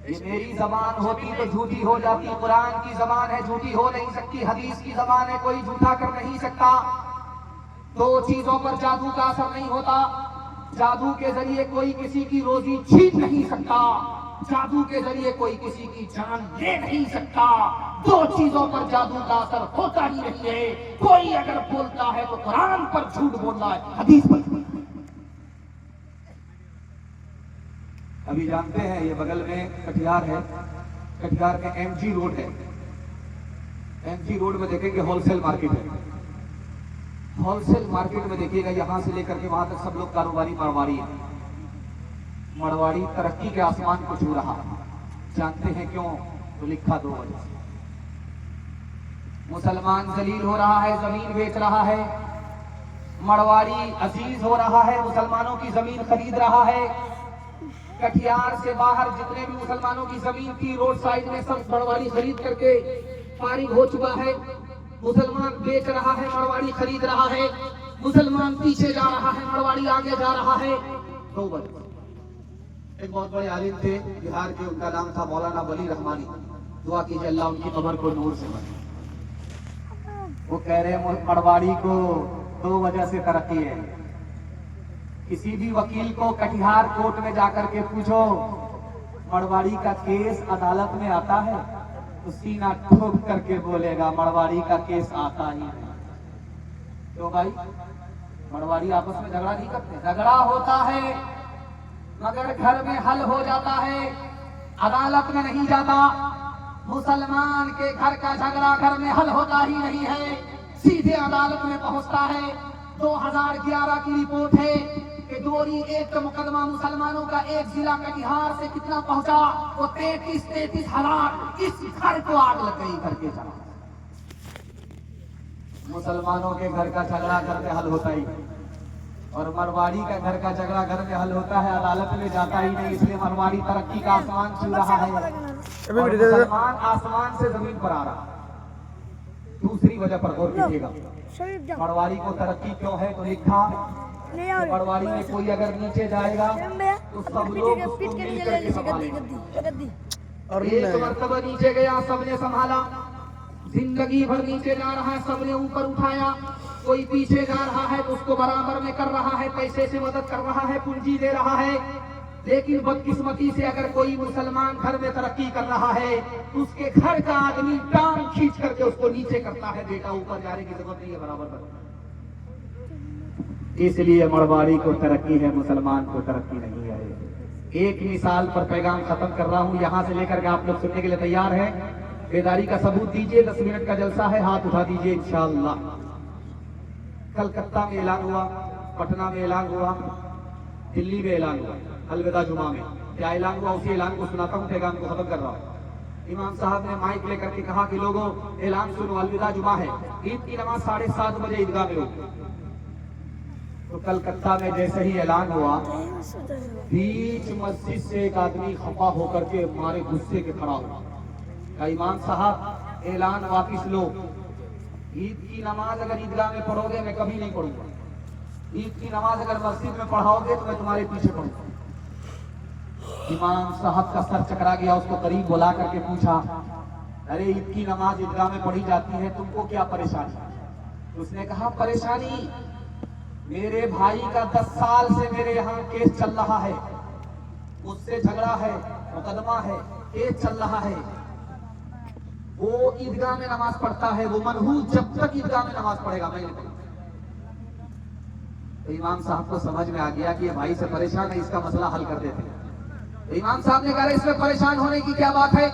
ये मेरी जबान होती तो झूठी हो जाती, कुरान की जबान है, झूठी हो नहीं सकती, हदीस की जबान है, कोई झूठा कर नहीं सकता। 2 चीजों पर जादू का असर नहीं होता। जादू के जरिए कोई किसी की रोजी छीन नहीं सकता, जादू के जरिए कोई किसी की जान ले नहीं सकता। 2 चीजों पर जादू का असर होता ही नहीं है। कोई अगर बोलता है तो कुरान पर झूठ बोल रहा है, हदीस पर। अभी जानते हैं ये बगल में कटिहार है, कटिहार में एमजी रोड है, एमजी रोड में देखेंगे होलसेल मार्केट है, होलसेल मार्केट में देखिएगा यहां से लेकर के वहां तक सब लोग कारोबारी मरवाड़ी है। मरवाड़ी तरक्की के आसमान को छू रहा, जानते हैं क्यों? तो लिखा 2 वजह से। मुसलमान जलील हो रहा है, जमीन बेच रहा है, मरवाड़ी अजीज हो रहा है, मुसलमानों की जमीन खरीद रहा है। कटिहार से बाहर जितने भी मुसलमानों की जमीन थी रोड साइड में सब मरवाड़ी खरीद करके फारिग हो चुका है। मुसलमान बेच रहा है, मरवाड़ी खरीद रहा है, मुसलमान पीछे जा रहा है, मरवाड़ी आगे जा रहा है। 2 वजह। एक बहुत बड़े आलिम थे बिहार के, उनका नाम था मौलाना वली रहमानी, दुआ कीजिए अल्लाह उनकी कब्र को नूर से भरे। वो कह रहे हैं मरवाड़ी को 2 वजह से तरक्की है। किसी भी वकील को कटिहार कोर्ट में जाकर के पूछो मरवाड़ी का केस अदालत में आता है तो सीना ठोक करके बोलेगा मरवाड़ी का केस आता ही नहीं। तो भाई मरवाड़ी आपस में झगड़ा नहीं करते, झगड़ा होता है मगर घर में हल हो जाता है, अदालत में नहीं जाता। मुसलमान के घर का झगड़ा घर में हल होता ही नहीं है, सीधे अदालत में पहुंचता है। 2011 की रिपोर्ट है कि दोरी 1 का मुकदमा मुसलमानों का एक जिला कटिहार से कितना पहुंचा, वो 33 हजार। इस घर को आग लग गई, घर के झगड़ा। मुसलमानों के घर का झगड़ा घर में हल होता ही नहीं, और मरवाड़ी का घर का झगड़ा घर में हल होता है, अदालत में जाता ही नहीं। इसलिए मरवाड़ी तरक्की का आसमान छू रहा है, मुसलमान आसमान से जमीन पर आ रहा। दूसरी वजह पर गौर कीजिएगा, मरवाड़ी को तरक्की क्यों है? तो लिखा मरवाड़ी में कोई अगर नीचे जाएगा तो सब लोग उसको मिलकर के संभालेंगे। और एक मर्तबा नीचे गया, सबने संभाला, जिंदगी भर नीचे जा रहा है, सबने ऊपर उठाया। कोई पीछे जा रहा है तो उसको बराबर में कर रहा है, पैसे से मदद कर रहा है, पूंजी दे रहा है। लेकिन बदकिस्मती से अगर कोई मुसलमान घर में तरक्की कर रहा है तो उसके घर का आदमी टांग खींच करके उसको नीचे करता है, बेटा ऊपर जाने की जरूरत नहीं है, बराबर पर। इसलिए मरवाड़ी को तरक्की है, मुसलमान को तरक्की नहीं है। एक मिसाल पर पैगाम खत्म कर रहा हूं, यहां से लेकर के आप लोग सुनने के लिए तैयार हैं? बेदारी का सबूत दीजिए, 10 मिनट का जलसा है, हाथ उठा दीजिए इंशाअल्लाह। कलकत्ता में ऐलान हुआ, पटना में ऐलान हुआ, दिल्ली में ऐलान हुआ, अलविदा जुमा में क्या ऐलान हुआ, उसी ऐलान को सुनाता हूँ, पैगाम को खत्म कर रहा हूँ। इमाम साहब ने माइक लेकर के कहा कि लोगों ऐलान सुनो, अलविदा जुमा है, ईद की नमाज 7:30 बजे ईदगाह में होगी। तो कलकत्ता में जैसे ही ऐलान हुआ, बीच मस्जिद से एक आदमी खफा होकर के मारे गुस्से के खड़ा हुआ, कहा इमाम साहब ऐलान वापिस लो, ईद की नमाज अगर ईदगाह में पढ़ोगे मैं कभी नहीं पढ़ूंगा, ईद की नमाज अगर मस्जिद में पढ़ाओगे तो मैं तुम्हारे पीछे पढ़ूंगा। इमाम साहब का सर चकरा गया, उसको करीब बुला करके पूछा, अरे ईद की नमाज ईदगाह में पढ़ी जाती है, तुमको क्या परेशानी? उसने कहा परेशानी मेरे भाई का 10 साल से मेरे यहाँ केस चल रहा है, उससे झगड़ा है, मुकदमा है, केस चल रहा है, वो ईदगाह में नमाज पढ़ता है, वो मनहूस जब तक ईदगाह में नमाज पढ़ेगा मैं नहीं पढ़ूंगा। तो इमाम साहब को समझ में आ गया कि ये भाई से परेशान है, इसका मसला हल कर देते हैं। तो इमाम साहब ने कहा इसमें परेशान होने की क्या बात है,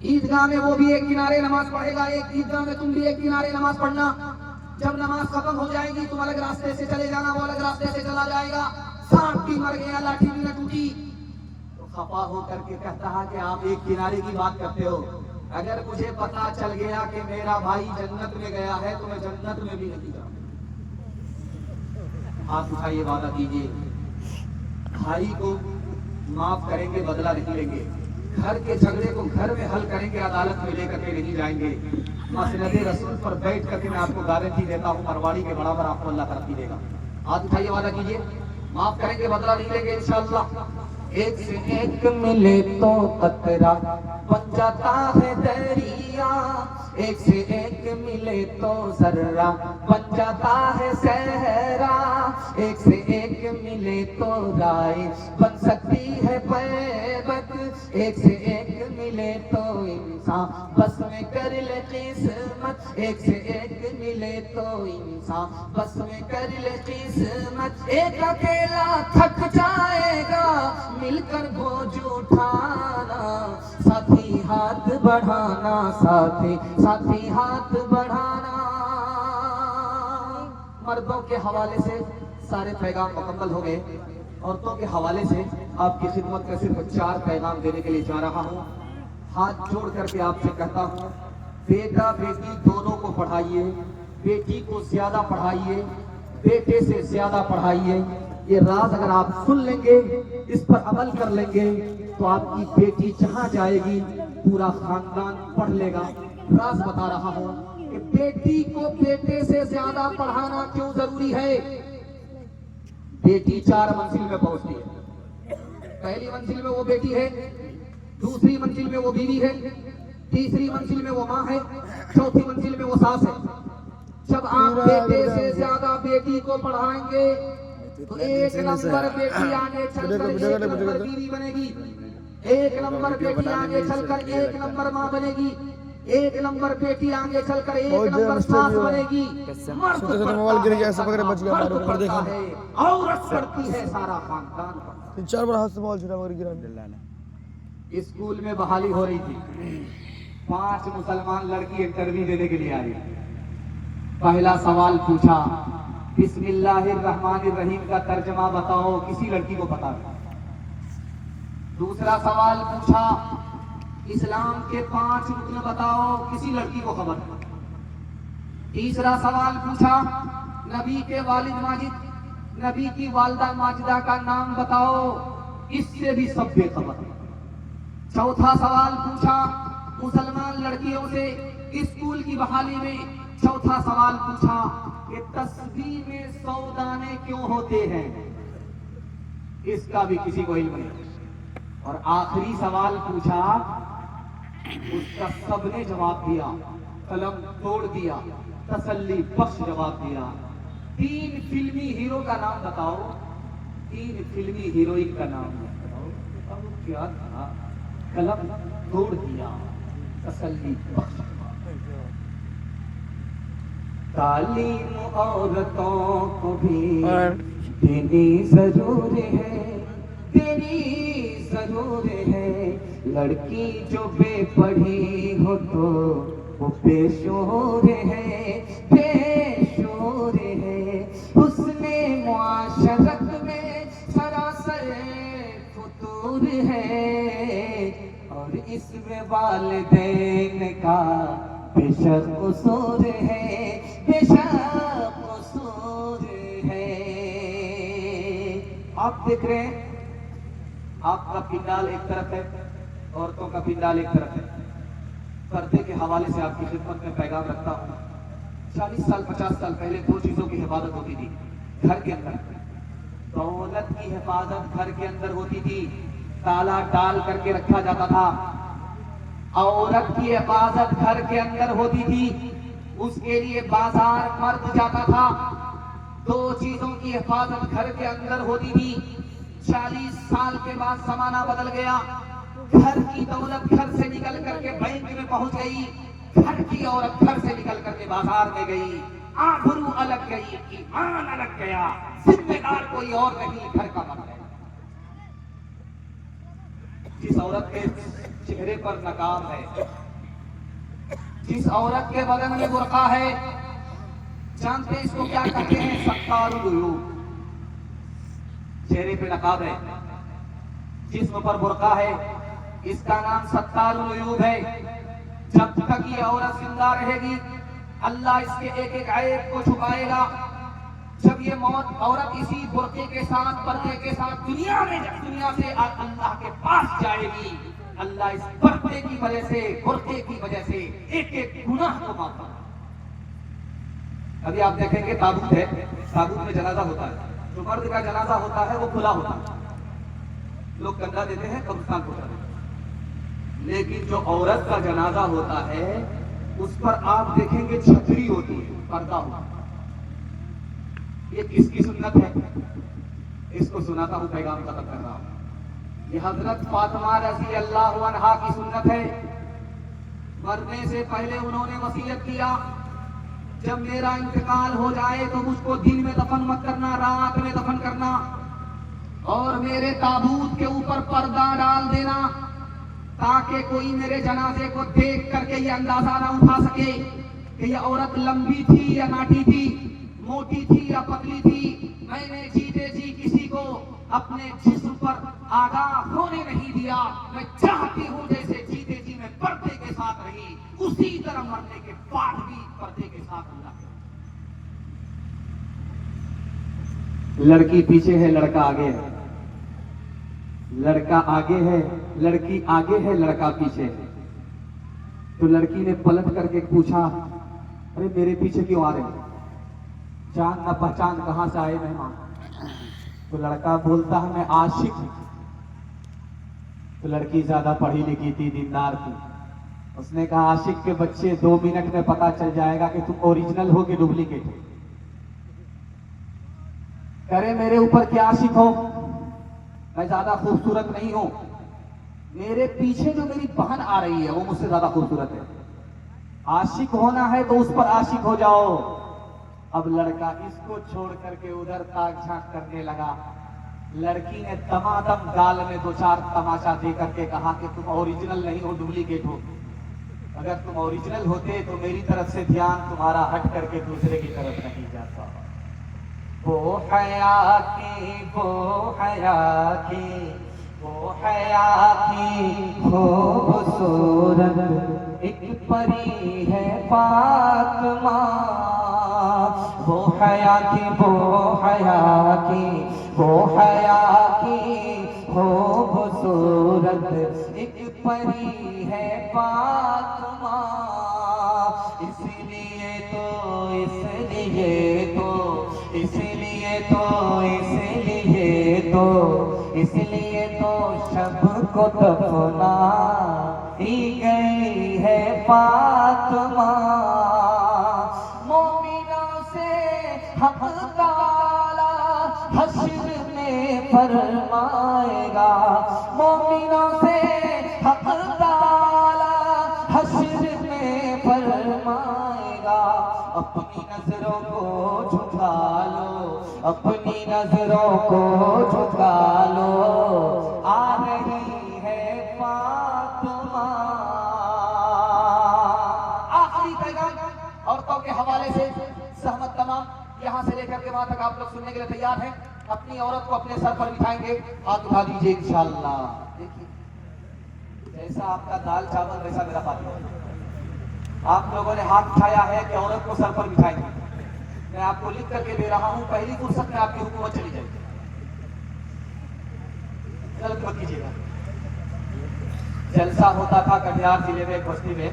ईदगाह में वो भी एक किनारे नमाज पढ़ेगा, एक ईदगाह में तुम भी एक किनारे नमाज पढ़ना, जब नमाज खत्म हो जाएगी तुम अलग रास्ते से चले जाना, वो अलग रास्ते से चला जाएगा, सांप भी मर गया, लाठी भी न टूटी। तो खफा होकर के कहता है कि आप एक किनारे की बात करते हो, अगर मुझे पता चल गया कि मेरा भाई जन्नत में गया है तो मैं जन्नत में भी नहीं जाऊंगा। आप उठाइए, वादा कीजिए, भाई को माफ करेंगे, बदला नहीं लेंगे, घर के झगड़े को घर में हल करेंगे, अदालत में लेकर के नहीं जाएंगे। मसनदे रसूल पर बैठ करके मैं आपको गारंटी देता हूँ, मरवाड़ी के बराबर आपको अल्लाह तरक्की देगा। हाथ उठाइए, वादा कीजिए, माफ करेंगे, बदला नहीं लेंगे इंशाअल्लाह। एक से एक मिले तो कतरा बन जाता है दरिया, एक से एक मिले तो जर्रा बन जाता है सहरा, एक से एक मिले तो राय बन सकती है पर्वत, एक से एक मिले तो इंसान बस में कर ले किस्मत, एक से एक मिले तो इंसान बस में कर ले किस्मत, एक अकेला थक जाएगा मिलकर बोझ उठाना, साथी हाथ बढ़ाना, साथी हाथ बढ़ाना। मर्दों के हवाले से सारे पैगाम मुकम्मल हो गए, औरतों के हवाले से आपकी खिदमत में सिर्फ 4 पैगाम देने के लिए जा रहा हूँ। हाथ जोड़ करके आपसे कहता हूँ, बेटा बेटी दोनों को पढ़ाइए, बेटी को ज्यादा पढ़ाइए, बेटे से ज्यादा पढ़ाइए। ये राज अगर आप सुन लेंगे, इस पर अमल कर लेंगे तो आपकी बेटी जहां जाएगी पूरा खानदान पढ़ लेगा। राज बता रहा हूं कि बेटी को बेटे से ज्यादा पढ़ाना क्यों जरूरी है। बेटी 4 मंजिल में पहुंचती है, पहली मंजिल में वो बेटी है, दूसरी मंजिल में वो बीवी है, तीसरी मंजिल में वो माँ है, चौथी मंजिल में वो सास है। जब आप बेटे से ज्यादा बेटी को पढ़ाएंगे तो 1 नंबर बेटी आगे चलकर 1 नंबर बीवी बनेगी, 1 नंबर बेटी आगे चलकर 1 नंबर माँ बनेगी, 1 नंबर बेटी आगे चलकर 1 नंबर सास बनेगी। मर्द पढ़ता है, औरत पढ़ती है, सारा खानदान पढ़ता है। 4 बार हाथ से बॉल छुड़ा मगर गिरा। स्कूल में बहाली हो रही थी, 5 मुसलमान लड़की इंटरव्यू देने के लिए आई। पहला सवाल पूछा, बिस्मिल्लाहिर्रहमानिर्रहीम का तर्जमा बताओ, किसी लड़की को पता था। दूसरा सवाल पूछा, इस्लाम के 5 रुकन बताओ, किसी लड़की को खबर था। तीसरा सवाल पूछा, नबी के वालिद माजिद, नबी की वालिदा माजिदा का नाम बताओ, इससे भी सब बेखबर। चौथा सवाल पूछा मुसलमान लड़कियों से स्कूल की बहाली में, चौथा सवाल पूछा कि तस्बीह में 100 दाने क्यों होते हैं, इसका भी किसी को इल्म नहीं। और आखिरी सवाल पूछा, उसका सबने जवाब दिया, कलम तोड़ दिया, तसल्ली बख्श जवाब दिया। 3 फिल्मी हीरो का नाम बताओ, 3 फिल्मी हीरोइन का नाम बताओ। अब वो क्या था? कलम तोड़ दिया, तसल्ली बख्श। तालीम औरतों को भी देनी जरूर है, देनी जरूर है। लड़की जो बेपढ़ी हो तो वो बेशोर है, बेशोर है। उसने मुआशरत में सरासर फतूर है, और इसमें वालिदैन का बेशक कसूर है, बेशक कसूर है। आप देख रहे हैं, आपका पिंडाल एक तरफ है, औरतों का पिंडाल एक तरफ है। पर्दे के हवाले से आपकी खिदमत में पैगाम रखता हूँ। 40 साल 50 साल पहले 2 चीजों की हिफाजत होती थी घर के अंदर। दौलत की हिफाजत घर के अंदर होती थी, ताला डाल करके रखा जाता था। औरत की हिफाजत घर के अंदर होती थी, उसके लिए बाजार मर्द जाता था। 2 चीजों की हिफाजत घर के अंदर होती थी। 40 साल के बाद जमाना बदल गया। घर की दौलत घर से निकल करके बैंक में पहुंच गई, घर की औरत घर से निकल करके बाजार में गई। आबरू अलग गई, ईमान अलग गया, जिम्मेदार कोई और नहीं, घर का बन गया। जिस औरत के चेहरे पर नकाब है, जिस औरत के बदन में बुर्का है, जानते हैं इसको क्या कहते हैं? सत्तारुल उयूब। चेहरे पे नकाब है, जिस्म पर बुर्का है, इसका नाम सत्तारुल उयूब है। जब तक ये औरत जिंदा रहेगी, अल्लाह इसके एक एक ऐब को छुपाएगा। जब ये मौत औरत इसी बुर्के के साथ, पर्दे के साथ दुनिया से अल्लाह के पास जाएगी, अल्लाह इस पर्दे की वजह से, बुर्के की वजह से एक एक गुनाह को माफ करेगा। अभी आप देखेंगे ताबूत है, ताबूत में जनाजा होता है। जो मर्द का जनाजा होता है वो खुला होता है, लोग कंधा देते हैं, कब्रिस्तान को जाते हैं। लेकिन जो औरत का जनाजा होता है उस पर आप देखेंगे छतरी होती है, पर्दा होता है। ये किसकी सुन्नत है? इसको सुनाता हूं, पैगाम खत्म कर रहा हूं। ये हजरत फातिमा रज़ी अल्लाह अन्हा की सुन्नत है। मरने से पहले उन्होंने वसीयत किया, जब मेरा इंतकाल हो जाए तो मुझको दिन में दफन मत करना, रात में दफन करना, और मेरे ताबूत के ऊपर पर्दा डाल देना, ताकि कोई मेरे जनाजे को देख करके ये अंदाजा ना उठा सके कि ये औरत लंबी थी या नाटी थी, मोटी थी या पतली थी। मैंने जीते जी किसी को अपने जिस्म पर आगाह होने नहीं दिया। मैं चाहती हूँ जैसे जीते जी मैं पर्दे के साथ रही, उसी तरह मरने के बाद भी पर्दे के साथ अल्लाह। लड़की पीछे है, लड़का आगे है। लड़का आगे है, लड़की आगे है, लड़का पीछे है। तो लड़की ने पलट करके पूछा, अरे मेरे पीछे क्यों आ रहे हो? जान न पहचान कहां से आए मेहमान? तो लड़का बोलता है, मैं आशिक हूं। तो लड़की ज्यादा पढ़ी लिखी थी, दीनदार थी। उसने कहा, आशिक के बच्चे 2 मिनट में पता चल जाएगा कि तुम ओरिजिनल हो कि डुप्लीकेट हो। करे मेरे ऊपर क्या आशिक हो? मैं ज्यादा खूबसूरत नहीं हूं, मेरे पीछे जो मेरी बहन आ रही है वो मुझसे ज्यादा खूबसूरत है। आशिक होना है तो उस पर आशिक हो जाओ। अब लड़का इसको छोड़ करके उधर ताक झांक करने लगा। लड़की ने दमादम गाल में 2-4 तमाचा दे करके कहा कि तुम ओरिजिनल नहीं हो, डुप्लीकेट हो। अगर तुम ओरिजिनल होते तो मेरी तरफ से ध्यान तुम्हारा हट करके दूसरे की तरफ नहीं जाता। वो हया की, वो हया की, वो हया की खूबसूरत एक परी है फातिमा। वो हया की, वो हया की, वो हया की खूबसूरत एक परी है फातिमा। इसलिए तो, इसलिए तो, इसलिए तो, इसलिए तो, इसलिए तो शब को दफना ही गई है फातिमा। मोमिनों से हक ताला हश्र में फरमाएगा, मोमिनों से हक ताला हश्र में फरमाएगा, अपनी नजरों को झुका लो, अपनी नजरों को झुका लो, आ रही है फातिमा। आखिरी पैगाम औरतों के हवाले से सहमत तमाम, यहाँ से लेकर के वहां तक आप लोग सुनने के लिए तैयार हैं? अपनी औरत को अपने सर पर बिठाएंगे, हाथ उठा दीजिए इंशाअल्लाह। देखिए, जैसा आपका दाल चावल वैसा मेरा फातिमा। आप लोगों ने हाथ उठाया है कि औरत को सर पर बिठाएंगे। मैं आपको लिख करके दे रहा हूं, पहली फुर्सत में आपकी हुकूमत चली जाएगी, गलत मत कीजिएगा। जलसा होता था कटिहार जिले में एक बस्ती में,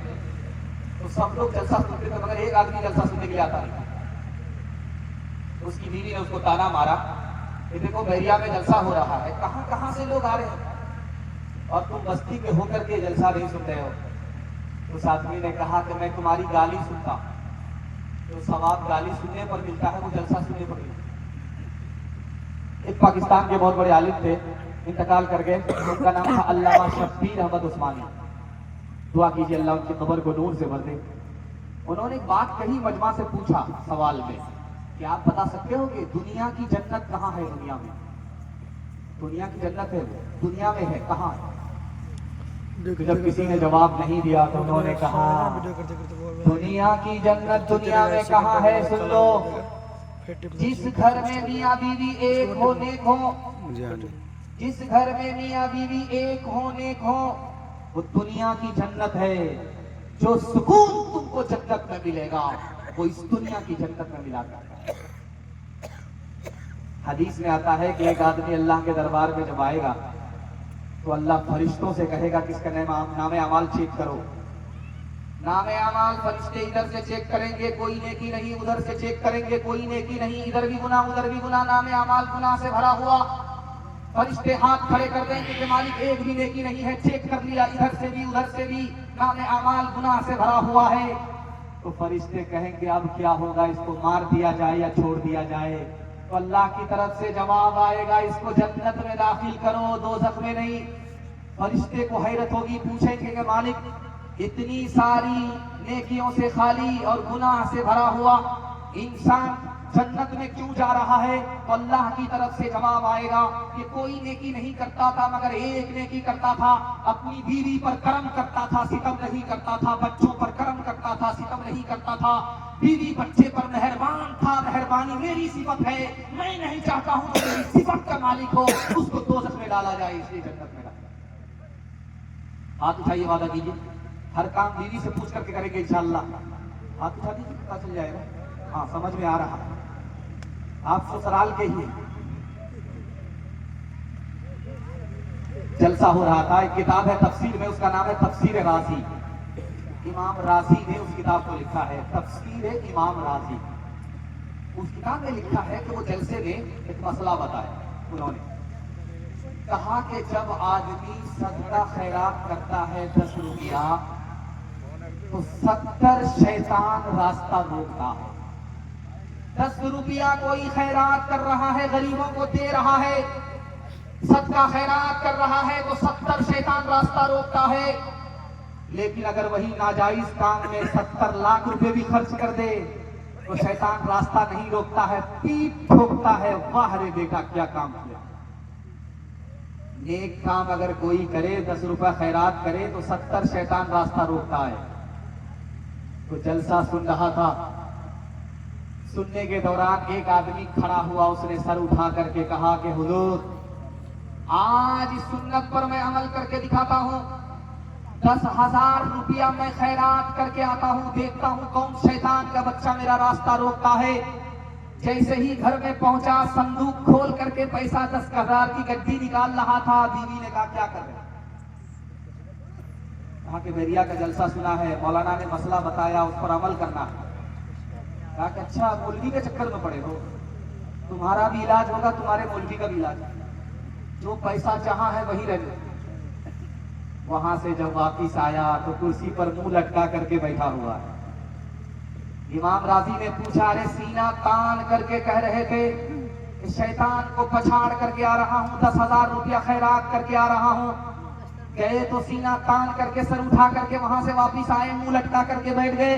तो सब लोग जलसा सुनते थे, मगर एक आदमी जलसा सुनने के लिए आता नहीं। उसकी बीवी ने उसको ताना मारा कि देखो बैरिया में जलसा हो रहा है, कहां कहां से लोग आ रहे हैं और तुम बस्ती के होकर के जलसा नहीं सुन रहे हो। उस आदमी ने कहा कि मैं तुम्हारी गाली सुनता, जो सवाब गाली सुनने पर मिलता है वो जलसा सुनने पर मिलता है। एक पाकिस्तान के बहुत बड़े आलिम थे, इंतकाल कर गए, उनका नाम था अल्लामा शब्बीर अहमद उस्मानी। दुआ कीजिए अल्लाह उनकी कब्र को नूर से भर दे। उन्होंने एक बात कही, मजमा से पूछा सवाल में कि आप बता सकते हो कि दुनिया की जन्नत कहाँ है? दुनिया में दुनिया की जन्नत है, दुनिया में है, कहाँ है? जब किसी ने जवाब नहीं दिया तो उन्होंने कहा दुनिया की जन्नत दुनिया में कहाँ है? सुन लो, जिस घर में मियाँ बीवी एक हो नेक हो, जिस घर में मियाँ बीवी एक हो नेक हो, वो दुनिया की जन्नत है। जो सुकून तुमको जन्नत में मिलेगा वो इस दुनिया की जन्नत में मिला करता है। हदीस में आता है कि एक आदमी अल्लाह के दरबार में जब आएगा तो अल्लाह फरिश्तों से कहेगा किसका नामे अमाल चेक करो। नामे अमाल फरिश्ते इधर से चेक करेंगे, कोई नेकी नहीं, उधर से चेक करेंगे, कोई नेकी नहीं, इधर भी गुनाह उधर भी गुनाह, नामे अमाल गुनाह से भरा हुआ। फरिश्ते हाथ खड़े कर देंगे कि मालिक एक भी नेकी नहीं है, चेक कर लिया, इधर से भी उधर से भी, नामे अमाल गुनाह से भरा हुआ है। तो फरिश्ते कहेंगे अब क्या होगा, इसको मार दिया जाए या छोड़ दिया जाए? तो अल्लाह की तरफ से जवाब आएगा इसको जन्नत में दाखिल करो, दोज़ख में नहीं। फरिश्ते को हैरत होगी, पूछेंगे कि मालिक इतनी सारी नेकियों से खाली और गुनाह से भरा हुआ इंसान जन्नत में क्यों जा रहा है? तो अल्लाह की तरफ से जवाब आएगा कि कोई नेकी नहीं करता था मगर एक नेकी करता था, अपनी बीवी पर कर्म करता था, सितम नहीं करता था, बच्चों पर कर्म करता था, सितम नहीं करता था, बीवी बच्चे पर मेहरबान था, मेहरबानी मेरी सिफत है, मैं नहीं चाहता हूं तो मेरी सिफत का मालिक हो, उसको दोज़ख में डाला जाए, इसलिए जन्नत में डाला। हाथ उठाइए, वादा कीजिए, हर काम बीवी से पूछ करके करेंगे इंशाअल्लाह। हाथ उठा दीजिए, पता चल जाएगा। हाँ, समझ में आ रहा है, आप ससुराल के ही। जलसा हो रहा था, एक किताब है तफसीर में, उसका नाम है तफसीर राजी। इमाम राजी ने उस किताब को लिखा है, तफसीर इमाम राजी। उस किताब में लिखा है कि वो जलसे में एक मसला बताया। उन्होंने कहा कि जब आदमी सदका खैरात करता है 10 रुपया, तो 70 शैतान रास्ता रोकता है। 10 रुपया कोई खैरात कर रहा है, गरीबों को दे रहा है, सदका खैरात कर रहा है, तो 70 शैतान रास्ता रोकता है। लेकिन अगर वही नाजायज काम में 70 लाख रुपए भी खर्च कर दे तो शैतान रास्ता नहीं रोकता है, पीठ ठोकता है, वाह रे बेटा क्या काम किया। नेक काम अगर कोई करे, 10 रुपया खैरात करे, तो 70 शैतान रास्ता रोकता है। तो जलसा सुन रहा था, सुनने के दौरान एक आदमी खड़ा हुआ, उसने सर उठा करके कहा कि हुजूर आज इस सुन्नत पर मैं अमल करके दिखाता हूँ। 10,000 रुपया मैं खैरात करके आता हूँ, देखता हूँ कौन शैतान का बच्चा मेरा रास्ता रोकता है। जैसे ही घर में पहुंचा, संदूक खोल करके पैसा 10,000 की गड्डी निकाल रहा था। बीवी ने कहा क्या कर रहे? कहा कि बैरिया का जलसा सुना है, मौलाना ने मसला बताया, उस पर अमल करना है। कहा कि अच्छा मौलवी के चक्कर में पड़े हो, तुम्हारा भी इलाज होगा, तुम्हारे मौलवी का भी इलाज, जो पैसा जहां है वहीं रहे। वहां से जब वापिस आया तो कुर्सी पर मुंह लटका करके बैठा हुआ है। इमाम राजी ने पूछा, अरे सीना तान करके कह रहे थे इस शैतान को पछाड़ करके आ रहा हूँ, 10,000 रुपया खैरात करके आ रहा हूँ। गए तो सीना तान करके सर उठा करके वहां से वापिस आए, मुंह लटका करके बैठ गए,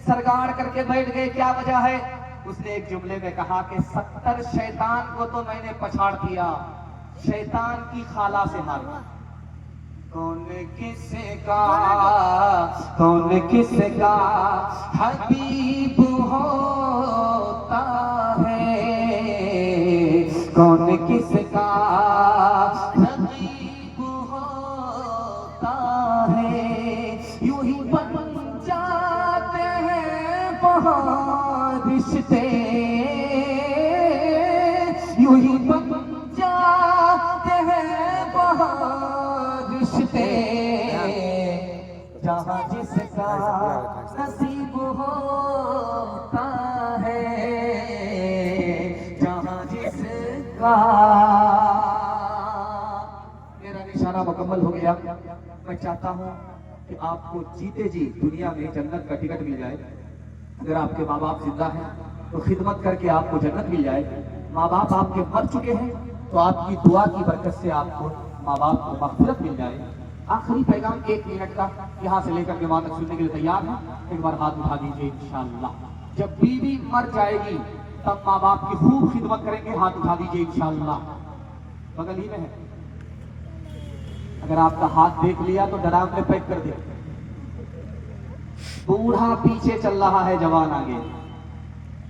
सरगाड़ करके बैठ गए। क्या वजह है? उसने एक जुमले में कहा कि 70 शैतान को तो मैंने पछाड़ दिया, शैतान की खाला से मारा। कौन किसका हबीब होता है, कौन किसका हबीब होता है। यूं ही बन जाते हैं बहुत रिश्ते, यूं ही बन जाते हैं बहुत रिश्ते, जहाँ जिसका नसीब होता है, जहाँ जिसका। मेरा निशाना मुकम्मल हो गया। मैं चाहता हूँ कि आपको जीते जी दुनिया में जन्नत का टिकट मिल जाए। अगर आपके माँ बाप जिंदा हैं तो खिदमत करके आपको जन्नत मिल जाए। माँ बाप आपके मर चुके हैं तो आपकी दुआ की बरकत से आपको माँ बाप को मग़फ़िरत मिल जाए। आखिरी पैगाम 1 मिनट का, यहाँ से लेकर के वहां तक सुनने के लिए तैयार हैं? एक बार हाथ उठा दीजिए इंशाअल्लाह। जब बीवी मर जाएगी तब माँ बाप की खूब खिदमत करेंगे। हाथ उठा दीजिए इंशाअल्लाह। बगल ही में है, अगर आपका हाथ देख लिया तो डरावने पैक कर दे। बूढ़ा पीछे चल रहा है, जवान आगे।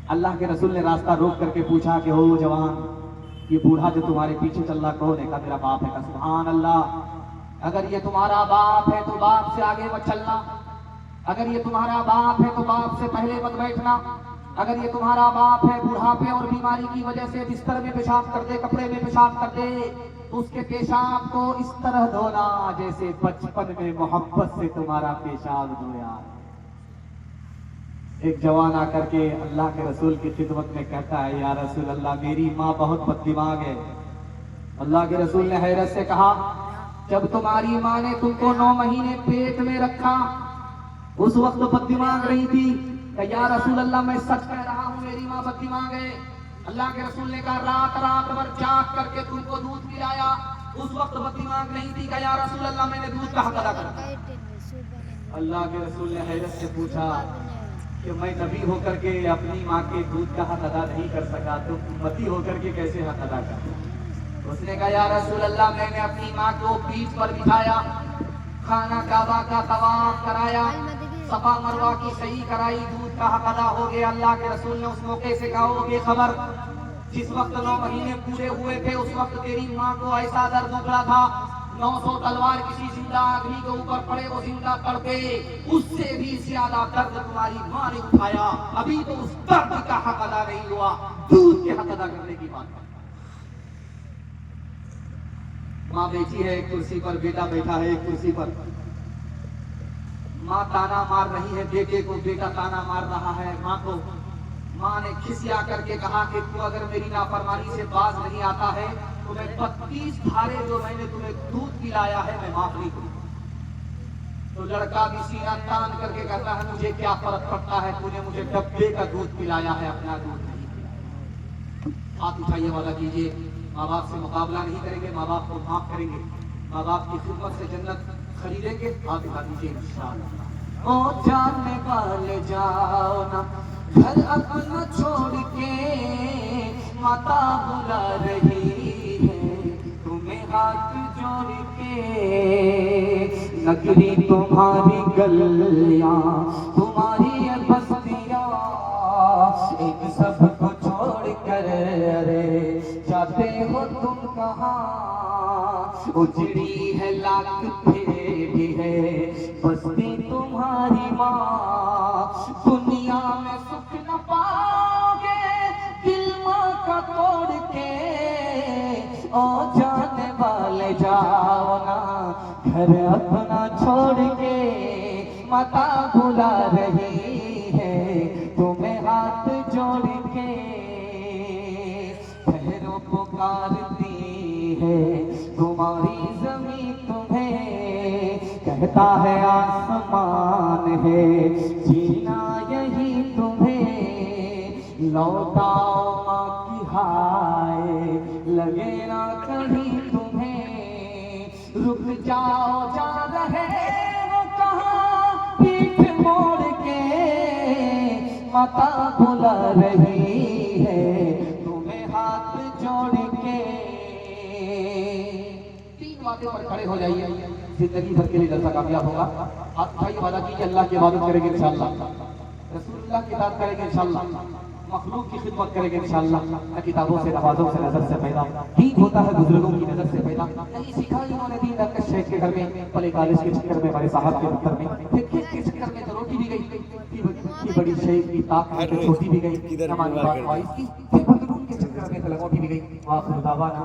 अल्लाह के रसूल ने रास्ता रोक करके पूछा कि हो जवान, ये बूढ़ा जो तुम्हारे पीछे चल रहा कौन है? कहा मेरा बाप है। कहा सुभान अल्लाह। अगर ये तुम्हारा बाप है तो बाप से आगे मत चलना, अगर ये तुम्हारा बाप है तो बाप से पहले मत बैठना, अगर ये तुम्हारा बाप है बुढ़ापे और बीमारी की वजह से बिस्तर में पेशाब कर दे, कपड़े में पेशाब कर दे, तो उसके पेशाब को इस तरह धोना जैसे बचपन में मोहब्बत से तुम्हारा पेशाब धोया। एक जवान आकर के अल्लाह के रसूल की खिदमत में कहता है, या रसूल अल्लाह, मेरी माँ बहुत बददिमाग है। अल्लाह के रसूल ने हैरत से कहा, जब तुम्हारी माँ ने तुमको 9 महीने पेट में रखा उस वक्त बददिमाग रही थी? या रसूल अल्लाह, मैं सच कह रहा हूँ, मेरी माँ बददिमाग है। अल्लाह के रसूल ने कहा, रात रात भर जाग करके तुमको दूध पिलाया, उस वक्त बददिमाग नहीं थी? या रसूल अल्लाह, मैंने दूध का हक अदा करा। अल्लाह के रसूल ने हैरत से पूछा कि मैं नबी होकर के अपनी माँ के दूध का हक अदा नहीं कर सका, तो उम्मती होकर के कैसे हक अदा कर? उसने कहा, या रसूल अल्लाह, मैंने अपनी माँ को पीठ पर बिठाया, खाना काबा का तवाफ कराया, सफा मरवा की सही कराई, दूध का हक अदा हो गया। अल्लाह के रसूल ने उस मौके से कहा, हो खबर, जिस वक्त 9 महीने पूरे हुए थे उस वक्त तेरी माँ को ऐसा दर्द उठा था, 900 तलवार किसी जिंदा आदमी के ऊपर पड़े, वो जिंदा तड़पे, उससे भी ज्यादा दर्द तुम्हारी माँ ने उठाया। अभी तो उस दर्द का हक अदा नहीं हुआ, दूध के हक अदा करने की बात। माँ बैठी है एक कुर्सी पर, बेटा बैठा है एक कुर्सी पर। माँ ताना मार रही है बेटे को, बेटा ताना मार रहा है माँ को। माँ ने खिसिया करके कहा कि तू अगर मेरी नाफरमानी से बाज नहीं आता है तो मैं 32 धारे जो मैंने तुम्हें दूध पिलाया है मैं माफ नहीं करूँ। तो लड़का भी सीना तान करके कहता है, मुझे क्या फर्क पड़ता है, तूने मुझे डब्बे का दूध पिलाया है, अपना दूध नहीं पिलाया। हाथ उठाइए वाला कीजिए। माँ बाप से मुकाबला नहीं करेंगे, माँ बाप को माफ करेंगे, माँ बाप की खिदमत से जन्नत खरीदेंगे। हाथ उठा दीजिए इंशाअल्लाह। ओ जानने वाले जाओ ना, घर अपना छोड़ के माता बुला रही है, तुम्हें हाथ जोड़ के। नगरी तुम्हारी गलियां, तुम्हारी बस्तियां, इन सबको छोड़ कर अरे जाते हो तुम कहाँ? उजड़ी है लाख फिर भी है बस्ती तुम्हारी माँ। दुनिया में सुख न पाओगे दिल माँ का तोड़ के। ओ जाने वाले जाओ ना, घर अपना छोड़ के माता बुला रही है, तुम्हें हाथ जोड़ के। ठहरो पुकारती है तुम्हारी जमीन तुम्हें, कहता है आसमान है जीना यही तुम्हें। लौटाओ माँ की हाय लगे ना कहीं तुम्हें, रुक जाओ जा रहे हो कहाँ, पीठ मोड़ के माता बुला रही है तुम्हें हाथ जोड़ के। तीन बातें पर खड़े हो जाइए, जिंदगी भर के लिए जलसा कामयाब होगा। हाथ उठाइए, वादा कीजिए अल्लाह की इबादत करेंगे इंशाअल्लाह, रसूलुल्लाह की इताअत करेंगे इंशाअल्लाह, मखलूक की खिदमत करेंगे इंशाअल्लाह। न किताबों से नवाजों से नजर से पैदा, दीन होता है बुजुर्गों की नजर से पैदा। नहीं सीखा इन्होंने दीन न शेख के घर में, पले कॉलेज के चक्कर में, बड़े साहब के दफ्तर में, फिर खेत के चक्कर में तो रोटी भी गई, इतनी बड़ी शेख की ताक में तो छोटी भी गई, हमारी बात वाइस की, फिर बदलून के चक्कर में तो लंगोटी भी गई। आखिर दावाना